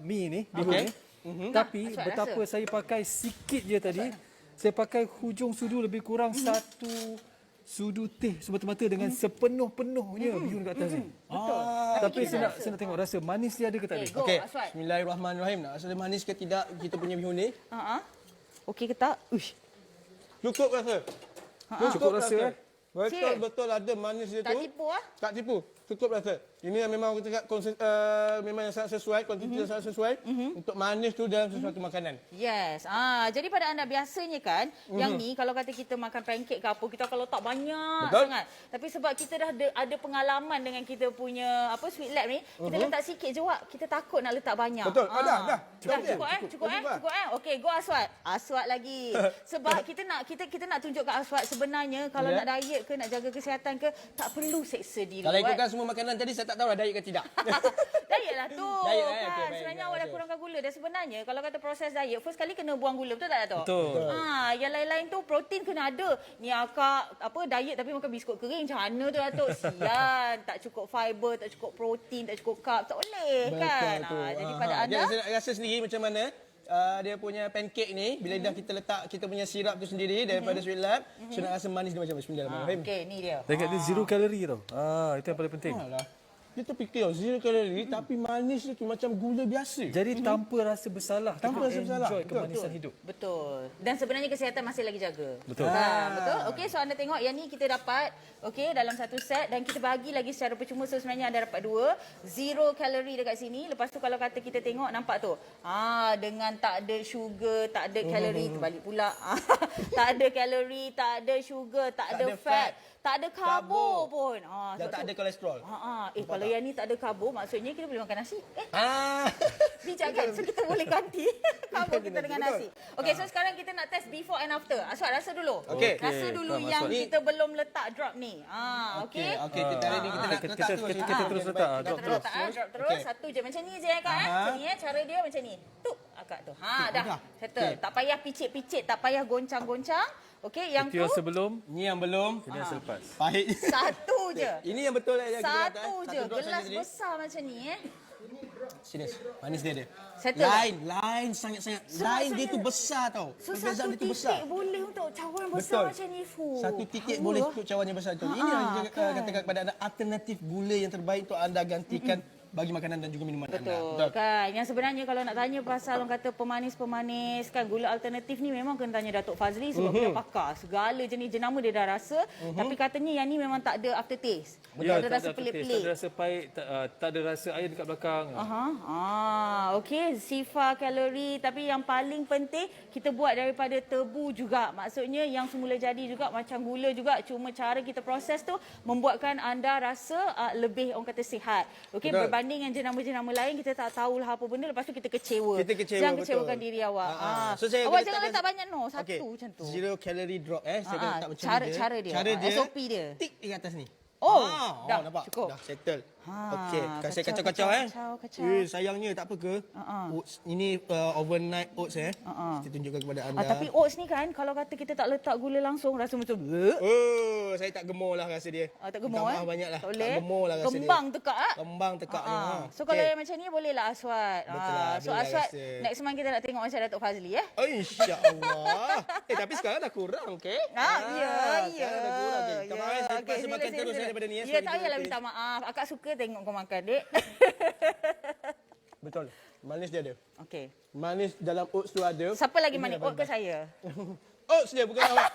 S3: mie ni, bihun ni. Tapi
S1: Aswad
S3: betapa saya pakai sikit je tadi. Saya pakai hujung sudu lebih kurang 1 sudu teh semata-mata dengan sepenuh-penuhnya bihun kat atas ni.
S1: betul.
S3: Tapi saya nak tengok rasa manis dia ada ke tak ada.
S1: Go,
S2: Okey,
S1: Aswad.
S2: bismillahirrahmanirrahim. Nak rasa dia manis ke tidak kita punya bihun ni?
S1: Okey ke tak? Uish.
S2: Cukup rasa.
S3: Cukup rasa,
S2: Betul ada manis dia
S1: Tak
S2: tu.
S1: tipu
S2: Tak tipu. Cukup rasa. Ini yang memang kita cakap memang yang sangat sesuai, kuantiti yang sangat sesuai untuk manis tu dalam sesuatu makanan.
S1: Yes. Jadi pada anda biasanya kan, yang ni kalau kata kita makan pancake ke apa, kita akan letak banyak
S2: Betul.
S1: sangat. Tapi sebab kita dah ada pengalaman dengan kita punya sweet lab ni, kita letak sikit je Wak. Kita takut nak letak banyak.
S2: Betul. Dah.
S1: Cukup. Okey, go Aswad. Aswad lagi. Sebab kita nak tunjuk kat Aswad sebenarnya kalau nak diet diet ke, nak jaga kesihatan ke, tak perlu seksa diri.
S2: Kalau ikutkan semua makanan tadi, saya tak tahu lah diet ke tidak.
S1: Diet lah tu.
S2: Diet,
S1: Kan?
S2: okey, baik.
S1: Sebenarnya awak dah kurangkan gula. Dan sebenarnya kalau kata proses diet, first kali kena buang gula. Betul tak Dato'?
S3: Betul.
S1: Yang lain-lain tu protein kena ada. Ni akak diet tapi makan biskut kering. Macam mana tu Dato'? Sian. Tak cukup fiber, tak cukup protein, tak cukup carb. Tak boleh kan? Jadi pada anda...
S2: Saya nak rasa sendiri macam mana dia punya pancake ni, bila dah kita letak kita punya sirap tu sendiri daripada Sweet Lab, so nak rasa manis dia macam mana? Bismillahirrahmanirrahim.
S1: Okey, ni dia.
S3: Dekat dia zero kalori tau. Itu yang paling penting.
S2: Alah. Kita fikir 0 kalori tapi manis tu macam gula biasa.
S3: Jadi tanpa rasa bersalah,
S2: Tanpa rasa
S3: kita
S2: bersalah.
S3: enjoy
S2: Betul,
S3: kemanisan hidup.
S1: Betul. Dan sebenarnya kesihatan masih lagi jaga.
S3: Betul.
S1: Betul. Okey, so anda tengok yang ni kita dapat dalam satu set dan kita bagi lagi secara percuma. So sebenarnya anda dapat 2, 0 kalori dekat sini. Lepas tu kalau kata kita tengok nampak tu. Dengan tak ada sugar, tak ada kalori, terbalik pula. Tak ada kalori, tak ada sugar, tak ada fat, tak ada karbo pun.
S2: Dan tak ada kolesterol.
S1: Kalau yang ni tak ada karbo, maksudnya kita boleh makan nasi. Bijak kan? So kita boleh ganti karbo kita dengan nasi. Okey, so sekarang kita nak test before and after. Aswad, rasa dulu.
S2: Okey.
S1: Rasa dulu yang kita belum letak drop ni. Okey.
S2: Okey, kita hari ni kita nak letak terus.
S3: Kita terus letak.
S1: Kita
S3: Drop
S1: terus
S3: terus.
S1: letak drop terus. Satu je macam ni je Kak. Macam ni cara dia macam ni. Tu akak tu. Dah. Settle. Tak payah picit-picit, tak payah goncang-goncang. Okey, yang
S3: Itu
S1: tu
S3: yang sebelum,
S2: Ni yang belum.
S3: ini yang selepas.
S2: Pahit.
S1: satu je.
S2: Ini yang betul yang kita letak.
S1: Satu je. Gelas besar macam ni
S2: Sini. Manis dia.
S1: Settle.
S2: Lain sangat-sangat.
S1: So,
S2: Lain dia
S1: maksudnya-
S2: tu besar tau.
S1: So
S2: Perbezaan
S1: satu
S2: dia tu besar.
S1: titik boleh untuk cawan besar
S2: Betul.
S1: macam ni.
S2: Satu titik boleh untuk cawan yang besar tu. Ini yang kita katakan kepada anda alternatif gula yang terbaik untuk anda gantikan bagi makanan dan juga minuman anda.
S1: Betul kan. Yang sebenarnya kalau nak tanya pasal orang kata pemanis-pemanis kan, gula alternatif ni memang kena tanya Datuk Fazli sebab dia pakar. Segala jenis jenama dia dah rasa. Tapi katanya yang ni memang tak ada aftertaste.
S3: Ya,
S1: Tak ada rasa
S3: aftertaste,
S1: pelik-pelik.
S3: tak ada rasa pahit, tak ada rasa air dekat belakang.
S1: Okey, sifar kalori tapi yang paling penting kita buat daripada tebu juga. Maksudnya yang semula jadi juga macam gula juga, cuma cara kita proses tu membuatkan anda rasa lebih orang kata sihat. Okey,
S2: Betul.
S1: berbanding dengan jenama-jenama lain kita tak tahulah apa benda, lepas tu kita kecewa.
S2: Kita kecewa,
S1: Jangan
S2: betul.
S1: kecewakan diri awak.
S2: So, saya
S1: Awak
S2: akan
S1: jangan
S2: letakkan-
S1: letak banyak satu
S2: Okey.
S1: macam tu.
S2: 0 calorie drop Saya akan letak macam
S1: cara-
S2: ni je.
S1: cara dia.
S2: Cara dia.
S1: SOP dia.
S2: Tik di atas ni.
S1: Dah,
S2: nampak.
S1: cukup.
S2: Dah settle. Okey, kasih
S1: kacau,
S2: kacau-kacau
S1: kacau.
S2: sayangnya tak apa ke? Oats ini overnight oats Kita tunjukkan kepada anda.
S1: Tapi oats ni kan kalau kata kita tak letak gula langsung rasa macam
S2: Oh, saya tak gemar lah rasa dia.
S1: tak gemar
S2: Minta maaf banyak lah.
S1: Tak boleh.
S2: Tak gemar lah rasa
S1: Kembang
S2: dia.
S1: tekak
S2: Kembang tekak ni.
S1: So kalau yang macam ni boleh lah Aswad.
S2: Betul lah,
S1: So
S2: boleh
S1: Aswad
S2: rasa.
S1: next month kita nak tengok macam Datuk Fazli
S2: InsyaAllah. Tapi sekarang dah kurang, okey?
S1: Ya.
S2: Sekarang dah kurang, okey. Minta maaf, saya terpaksa makan terus daripada ni.
S1: Ya,
S2: sebab
S1: tak
S2: kita
S1: payahlah
S2: taste.
S1: minta maaf. Akak suka tengok kau makan, dek.
S2: Betul. Manis dia ada.
S1: Okey.
S2: Manis dalam oats tu ada.
S1: Siapa lagi manis? Oat ke saya?
S2: Oats dia bukan awak.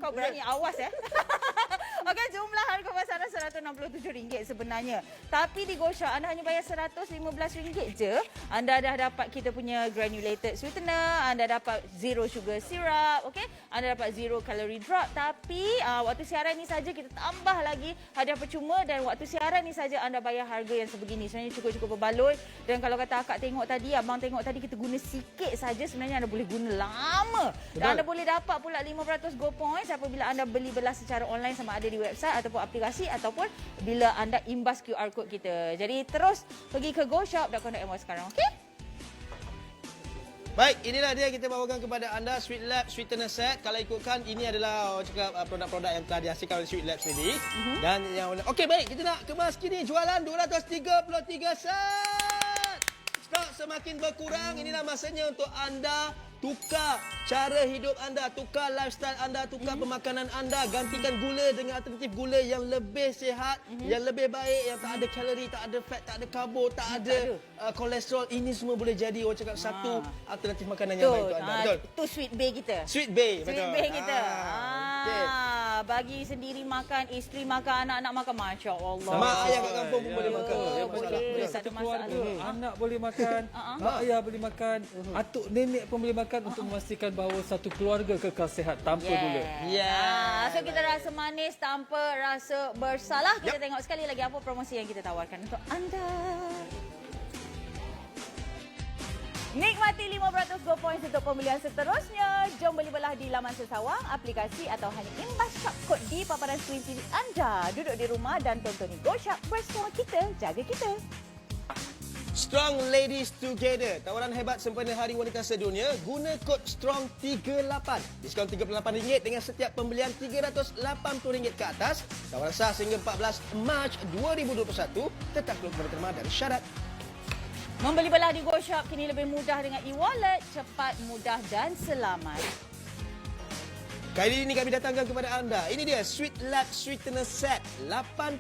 S1: Kau berani awas Okey, jumlah harga pasaran RM167 sebenarnya. Tapi di GoShop anda hanya bayar RM115 je. Anda dah dapat kita punya granulated sweetener, anda dapat zero sugar syrup, okey? Anda dapat 0 calorie drop. Tapi waktu siaran ni saja kita tambah lagi hadiah percuma dan waktu siaran ni saja anda bayar harga yang sebegini. Sebenarnya cukup-cukup berbaloi dan kalau kata akak tengok tadi, abang tengok tadi kita guna sikit saja, sebenarnya anda boleh guna lama. Dan anda boleh dapat pula 5% Go Points apabila anda beli belah secara online sama ada di website ataupun aplikasi ataupun bila anda imbas QR code kita. Jadi terus pergi ke goshop.com.my sekarang, okey?
S2: Baik, inilah dia kita bawakan kepada anda Sweet Lab Sweetener Set. Kalau ikutkan, ini adalah orang cakap produk-produk yang telah dihasilkan oleh Sweet Lab sendiri. Dan yang okey, baik, kita nak kemas kini jualan 233 set. Stok semakin berkurang. Inilah masanya untuk anda tukar cara hidup anda, tukar lifestyle anda, tukar pemakanan anda, gantikan gula dengan alternatif gula yang lebih sihat, yang lebih baik, yang tak ada kalori, tak ada fat, tak ada karbo, tak ada kolesterol. Ini semua boleh jadi orang cakap satu alternatif makanan yang baik untuk anda. Betul.
S1: Itu Sweet Bay kita.
S2: Sweet Bay, betul.
S1: Sweet Bay kita.
S2: Okey.
S1: Bagi sendiri makan, isteri makan, anak-anak makan. Masya Allah.
S2: Mak ayah kat kampung pun boleh makan.
S1: Boleh,
S2: Tak ada masalah.
S1: boleh.
S2: Betul.
S1: Tak ada
S3: Satu keluarga,
S1: masalah.
S3: anak boleh makan, mak ayah boleh makan, atuk nenek pun boleh makan untuk memastikan bahawa satu keluarga kekal sihat tanpa gula.
S1: So kita rasa manis tanpa rasa bersalah. Kita tengok sekali lagi apa promosi yang kita tawarkan untuk anda. Nikmati 5% Go Points untuk pembelian seterusnya. Jom beli belah di laman sesawang, aplikasi atau hanya imbas shop kod di paparan skrin TV anda. Duduk di rumah dan tontoni Go Shop bersama kita, jaga kita.
S2: Strong Ladies Together. Tawaran hebat sempena Hari Wanita Sedunia. Guna kod STRONG38. Diskaun RM38 dengan setiap pembelian RM380 ke atas. Tawaran sah sehingga 14 Mac 2021. Tetap berterma dan syarat.
S1: Membeli belah di Go Shop kini lebih mudah dengan e-wallet, cepat, mudah dan selamat.
S2: Kali ini kami datangkan kepada anda. Ini dia Sweet Lab Sweetener Set. 80%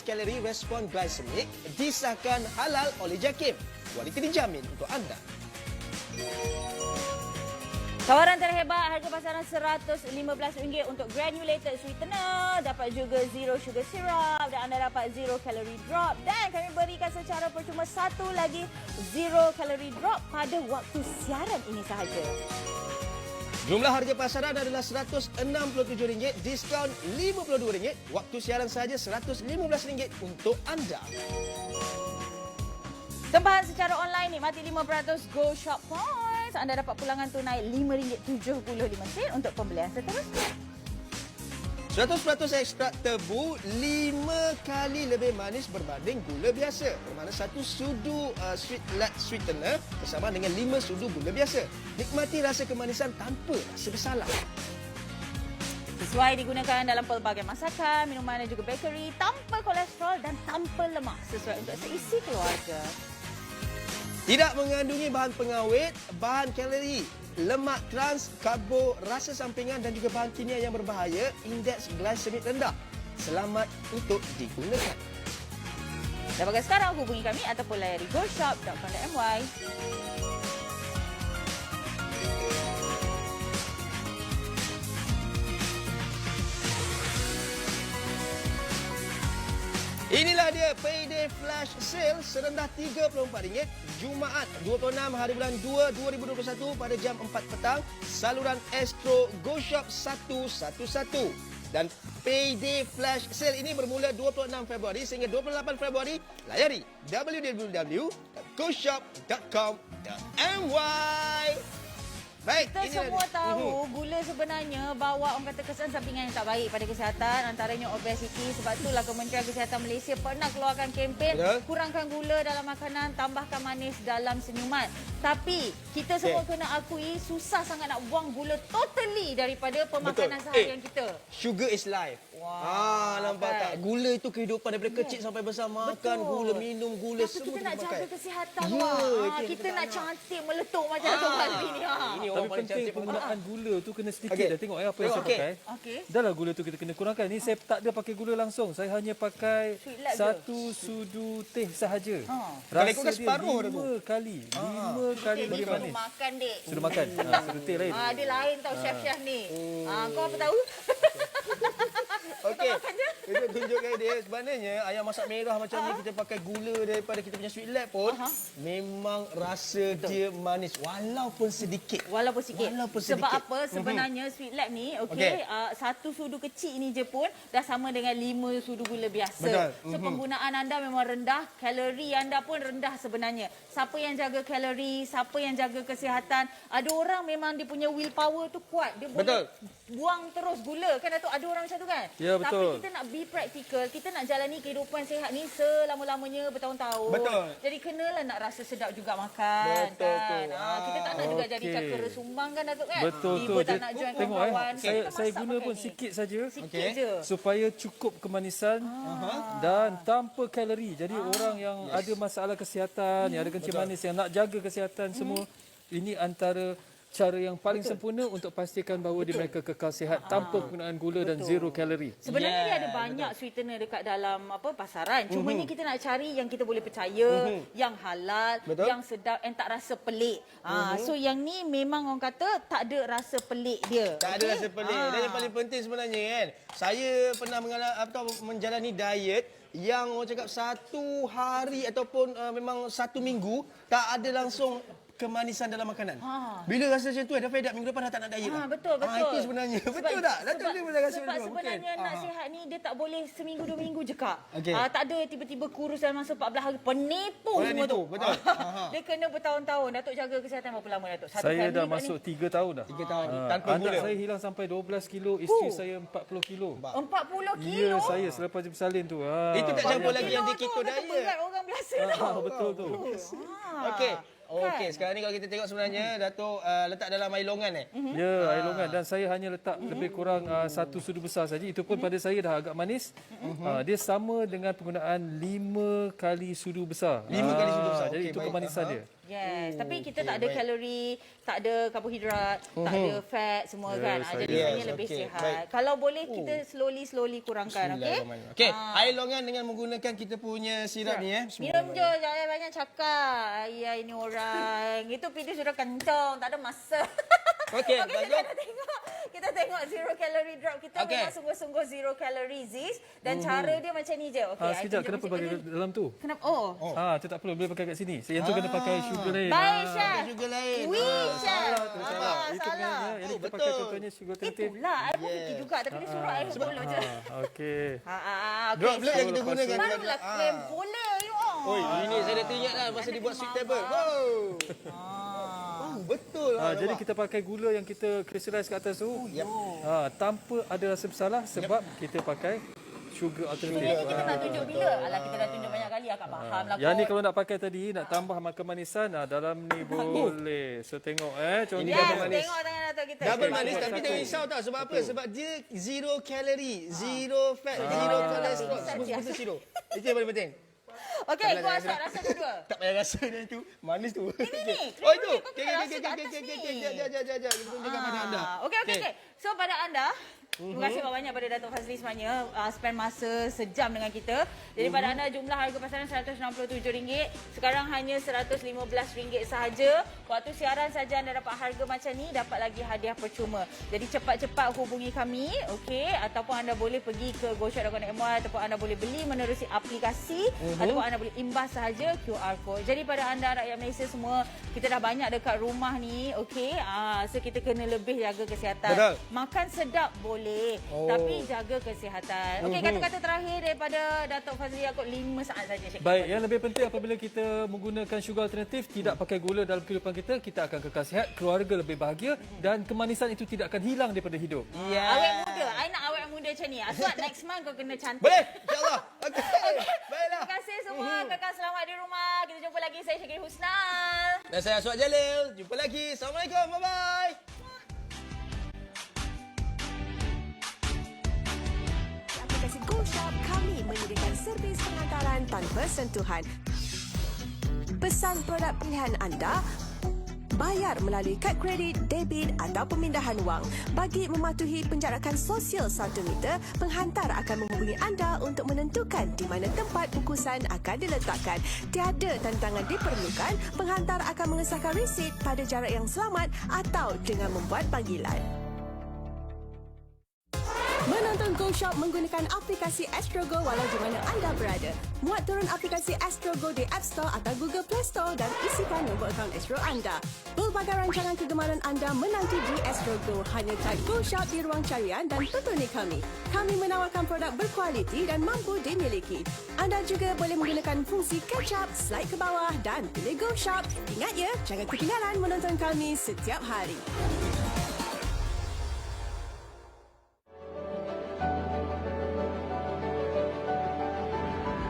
S2: kalori respon glycemic. Disahkan halal oleh JAKIM. Kualiti dijamin untuk anda.
S1: Tawaran terhebat, harga pasaran RM115 untuk granulated sweetener. Dapat juga zero sugar syrup dan anda dapat zero calorie drop. Dan kami berikan secara percuma satu lagi zero calorie drop pada waktu siaran ini sahaja.
S2: Jumlah harga pasaran adalah RM167, diskaun RM52. Waktu siaran sahaja RM115 untuk anda.
S1: Tempahan secara online, nikmati 5% Go Shop Points. Anda dapat pulangan tunai RM5.75 untuk pembelian seterusnya.
S2: 100% ekstrak tebu 5 kali lebih manis berbanding gula biasa. Bermakna satu sudu Sweet Lab Sweetener bersama dengan 5 sudu gula biasa. Nikmati rasa kemanisan tanpa rasa bersalah.
S1: Sesuai digunakan dalam pelbagai masakan, minuman dan juga bakery, tanpa kolesterol dan tanpa lemak. Sesuai untuk seisi keluarga.
S2: Tidak mengandungi bahan pengawet, bahan kalori, lemak trans, karbo, rasa sampingan dan juga bahan kimia yang berbahaya, indeks glycemic rendah. Selamat untuk digunakan.
S1: Dapatkan sekarang, hubungi kami ataupun layari goshop.com.my.
S2: Inilah dia Payday Flash Sale serendah RM34. Jumaat 26 hari bulan 2 2021 pada jam 4 petang. Saluran Astro Go Shop 111. Dan Payday Flash Sale ini bermula 26 Februari sehingga 28 Februari. Layari www.goshop.com.my. Baik,
S1: Kita semua tahu gula sebenarnya bawa orang kata kesan sampingan yang tak baik pada kesihatan, antaranya obesiti. Sebab itulah Kementerian Kesihatan Malaysia pernah keluarkan kempen kurangkan gula dalam makanan, tambahkan manis dalam senyuman. Tapi kita semua kena akui susah sangat nak buang gula totally daripada pemakanan seharian kita.
S2: Sugar is life. Nampak tak? Gula itu kehidupan daripada kecil sampai besar. Makan gula, minum gula,
S1: tapi
S2: semua
S1: kita nak
S2: pakai.
S1: jaga kesihatan.
S2: Kita
S1: nak cantik meletup macam tu hari ni.
S2: Ini
S3: Tapi
S2: orang paling
S3: penting
S2: cantik
S3: penggunaan gula tu kena sedikit
S2: Okey.
S3: dah. Tengok apa yang saya
S2: Okey.
S3: pakai.
S1: Okey.
S3: Dah lah gula tu kita kena kurangkan. Ni saya tak ada pakai gula langsung. Saya hanya pakai
S1: Sweet Lab je.
S3: satu sudu teh sahaja.
S2: Kalau
S3: Rasa
S2: ikutkan
S3: dia
S2: separuh dah tu.
S3: 5 kali. 5 kali lebih
S1: Sudah
S3: manis.
S1: makan, dek.
S3: Sudah makan. Sudu teh lain.
S1: Dia lain tau chef-chef ni. Kau apa tahu?
S2: Okey. Kita tunjukkan dia. Sebenarnya ayam masak merah macam ni kita pakai gula daripada kita punya Sweet Lab pun memang rasa dia manis walaupun sedikit.
S1: Walaupun sikit. Sebab apa? Sebenarnya Sweet Lab ni,
S2: Okey.
S1: satu sudu kecil ni je pun dah sama dengan 5 sudu gula biasa.
S2: Betul.
S1: So penggunaan anda memang rendah, kalori anda pun rendah sebenarnya. Siapa yang jaga kalori, siapa yang jaga kesihatan, ada orang memang dia punya willpower tu kuat. Dia boleh buang terus gula. Kan Datuk, ada orang macam tu kan?
S3: Ya, betul.
S1: Tapi kita nak be practical, kita nak jalani kehidupan sihat ni selama-lamanya bertahun-tahun.
S2: Betul.
S1: Jadi kenalah nak rasa sedap juga makan.
S2: Betul
S1: kan?
S2: tu.
S1: Kita tak nak juga jadi
S3: Okey.
S1: cakera sumbang kan Datuk kan?
S3: Betul tu.
S1: Tiba tak nak join
S3: Tengok
S1: kawan-kawan.
S3: saya
S1: Kita
S3: saya
S1: masak
S3: guna
S1: pakai
S3: pun
S1: ni.
S3: sikit saja.
S1: Sikit je.
S3: Supaya cukup kemanisan dan tanpa kalori. Jadi orang yang ada masalah kesihatan, yang ada kencing manis, yang nak jaga kesihatan semua, ini antara cara yang paling sempurna untuk pastikan bahawa mereka kekal sihat tanpa penggunaan gula dan zero kalori.
S1: Sebenarnya dia ada banyak sweetener dekat dalam pasaran. Cumanya kita nak cari yang kita boleh percaya, yang halal, yang sedap and tak rasa pelik. So yang ni memang orang kata tak ada rasa pelik dia.
S2: Tak ada rasa pelik. Dan yang paling penting sebenarnya kan, saya pernah menjalani diet yang orang cakap 1 hari ataupun memang 1 minggu tak ada langsung kemanisan dalam makanan. Bila rasa macam tu, dah fed up minggu depan dah tak nak diet.
S1: Betul.
S2: Itu sebenarnya. Betul tak? Datuk dia boleh rasa
S1: Sebab
S2: macam tu.
S1: sebenarnya nak sihat ni dia tak boleh seminggu 2 minggu je Kak.
S2: Okey.
S1: Tak ada tiba-tiba kurus dalam masa 14 hari. Penipu
S2: Boleh
S1: semua tu.
S2: tipu, betul.
S1: Dia kena bertahun-tahun. Datuk jaga kesihatan berapa lama Datuk? Satu
S3: Saya
S1: family
S3: dah
S1: kat ni.
S3: masuk 3 tahun dah.
S2: 3 tahun tanpa
S3: Anak
S2: gula.
S3: saya hilang sampai 12 kilo, isteri saya 40 kilo.
S1: 40 kilo.
S3: Ya, saya selepas jumpa salin tu.
S2: Itu tak campur lagi yang dia
S1: Kilo
S2: keto
S1: tu
S2: diet.
S1: berat orang biasa tau.
S3: Betul tu.
S2: Okey. Okey, sekarang ni kalau kita tengok sebenarnya Datuk letak dalam air longan
S3: Ya, air longan dan saya hanya letak lebih kurang 1 sudu besar saja. Itu pun pada saya dah agak manis. Dia sama dengan penggunaan 5 kali sudu besar.
S2: 5 kali sudu besar.
S3: Jadi
S2: Okey,
S3: itu
S2: baik.
S3: kemanisan dia.
S1: Yes, tapi kita
S2: okey,
S1: tak ada
S2: baik.
S1: kalori, tak ada karbohidrat, tak ada fat semua kan. Jadi
S2: Yes,
S1: sebenarnya lebih
S2: okey,
S1: sihat.
S2: baik.
S1: Kalau boleh kita slowly kurangkan, okey?
S2: Okey, air longan dengan menggunakan kita punya sirap ni
S1: Minum je, jangan banyak cakap. Ya, ini orang. Itu video sudah kencang, tak ada masa.
S2: Okey,
S1: Kita tengok zero calorie drop. Kita
S2: Okey.
S1: memang sungguh-sungguh zero calorie Ziz. Dan cara dia macam ni je. Okey, I
S3: Sekejap,
S1: tunjuk
S3: kenapa
S1: macam
S3: bagi
S1: ni.
S3: dalam tu?
S1: Kenapa? Oh.
S3: Itu tak perlu, boleh pakai kat sini. Yang tu kena pakai sugar lain.
S1: Baik, Chef.
S2: juga lain.
S1: Wih, Chef.
S3: Salah. Itu
S1: Salah.
S3: sebenarnya. Jadi kita pakai
S2: betul.
S3: contohnya sugar alternatif.
S1: Itulah, I pun fikir juga. Tapi dia suruh I boleh je.
S3: Okey.
S1: Okay.
S2: Drop blend yang kita gunakan.
S1: Barulah claim boleh you all.
S2: Oi, ini saya dah teringat lah masa dibuat sweet table. Betul.
S3: Jadi kita pakai gula yang kita crystallize kat atas tu. Tanpa ada rasa bersalah sebab kita pakai sugar alternatif.
S1: Ini kita nak tunjuk bila? Alah, kita dah tunjuk banyak kali. Akak faham lah.
S3: Yang ni kalau nak pakai tadi, nak tambah kemanisan, dalam ni boleh. So tengok contoh.
S2: Ini
S1: Yes,
S2: double manis.
S1: tengok tangan Datuk kita.
S2: Double manis tapi jangan risau tau. Sebab apa? Sebab dia zero calorie, zero fat, zero cholesterol. Semua zero. Itu yang paling penting.
S1: Okey, gua rasa kedua.
S2: Tak payah rasa dia tu. Manis tu.
S1: Ini.
S2: Oh itu.
S1: Kau kena rasa kat atas ni.
S2: Jap. Kita tunjukkan pada anda.
S1: Okey. So pada anda, terima kasih banyak pada Datuk Fazli sebenarnya spend masa sejam dengan kita. Jadi pada anda jumlah harga pasaran RM167, sekarang hanya RM115 sahaja. Waktu siaran saja anda dapat harga macam ni, dapat lagi hadiah percuma. Jadi cepat-cepat hubungi kami, okey, ataupun anda boleh pergi ke goshop.com.my ataupun anda boleh beli menerusi aplikasi ataupun anda boleh imbas sahaja QR code. Jadi pada anda rakyat Malaysia semua, kita dah banyak dekat rumah ni, okey. So kita kena lebih jaga kesihatan.
S2: Betul.
S1: Makan sedap boleh, tapi jaga kesihatan. Okey, kata-kata terakhir daripada Datuk Fazli Yaakob 5 saat saja. Cik.
S3: Baik, yang lebih penting apabila kita menggunakan sugar alternatif, tidak pakai gula dalam kehidupan kita akan kekal sihat, keluarga lebih bahagia dan kemanisan itu tidak akan hilang daripada hidup.
S1: Awet muda. I nak awet muda macam ni. Aswad next month kau kena cantik.
S2: Boleh? InsyaAllah. Okey. Baiklah.
S1: Terima kasih semua. Kekal selamat di rumah. Kita jumpa lagi. Saya Syakir Husnal.
S2: Dan saya Aswad Jalil. Jumpa lagi. Assalamualaikum. Bye-bye.
S4: Aplikasi GoShop, kami menyediakan servis penghantaran tanpa sentuhan. Pesan produk pilihan anda, bayar melalui kad kredit, debit atau pemindahan wang. Bagi mematuhi penjarakan sosial 1 meter, penghantar akan menghubungi anda untuk menentukan di mana tempat bungkusan akan diletakkan. Tiada tantangan diperlukan, penghantar akan mengesahkan resit pada jarak yang selamat atau dengan membuat panggilan. Menonton GoShop menggunakan aplikasi Astro Go walau di mana anda berada. Muat turun aplikasi Astro Go di App Store atau Google Play Store dan isikan nombor akaun Astro anda. Pelbagai rancangan kegemaran anda menanti di Astro Go. Hanya type GoShop di ruang carian dan petuni kami. Kami menawarkan produk berkualiti dan mampu dimiliki. Anda juga boleh menggunakan fungsi catch up, slide ke bawah dan pilih GoShop. Ingat ya, jangan ketinggalan menonton kami setiap hari.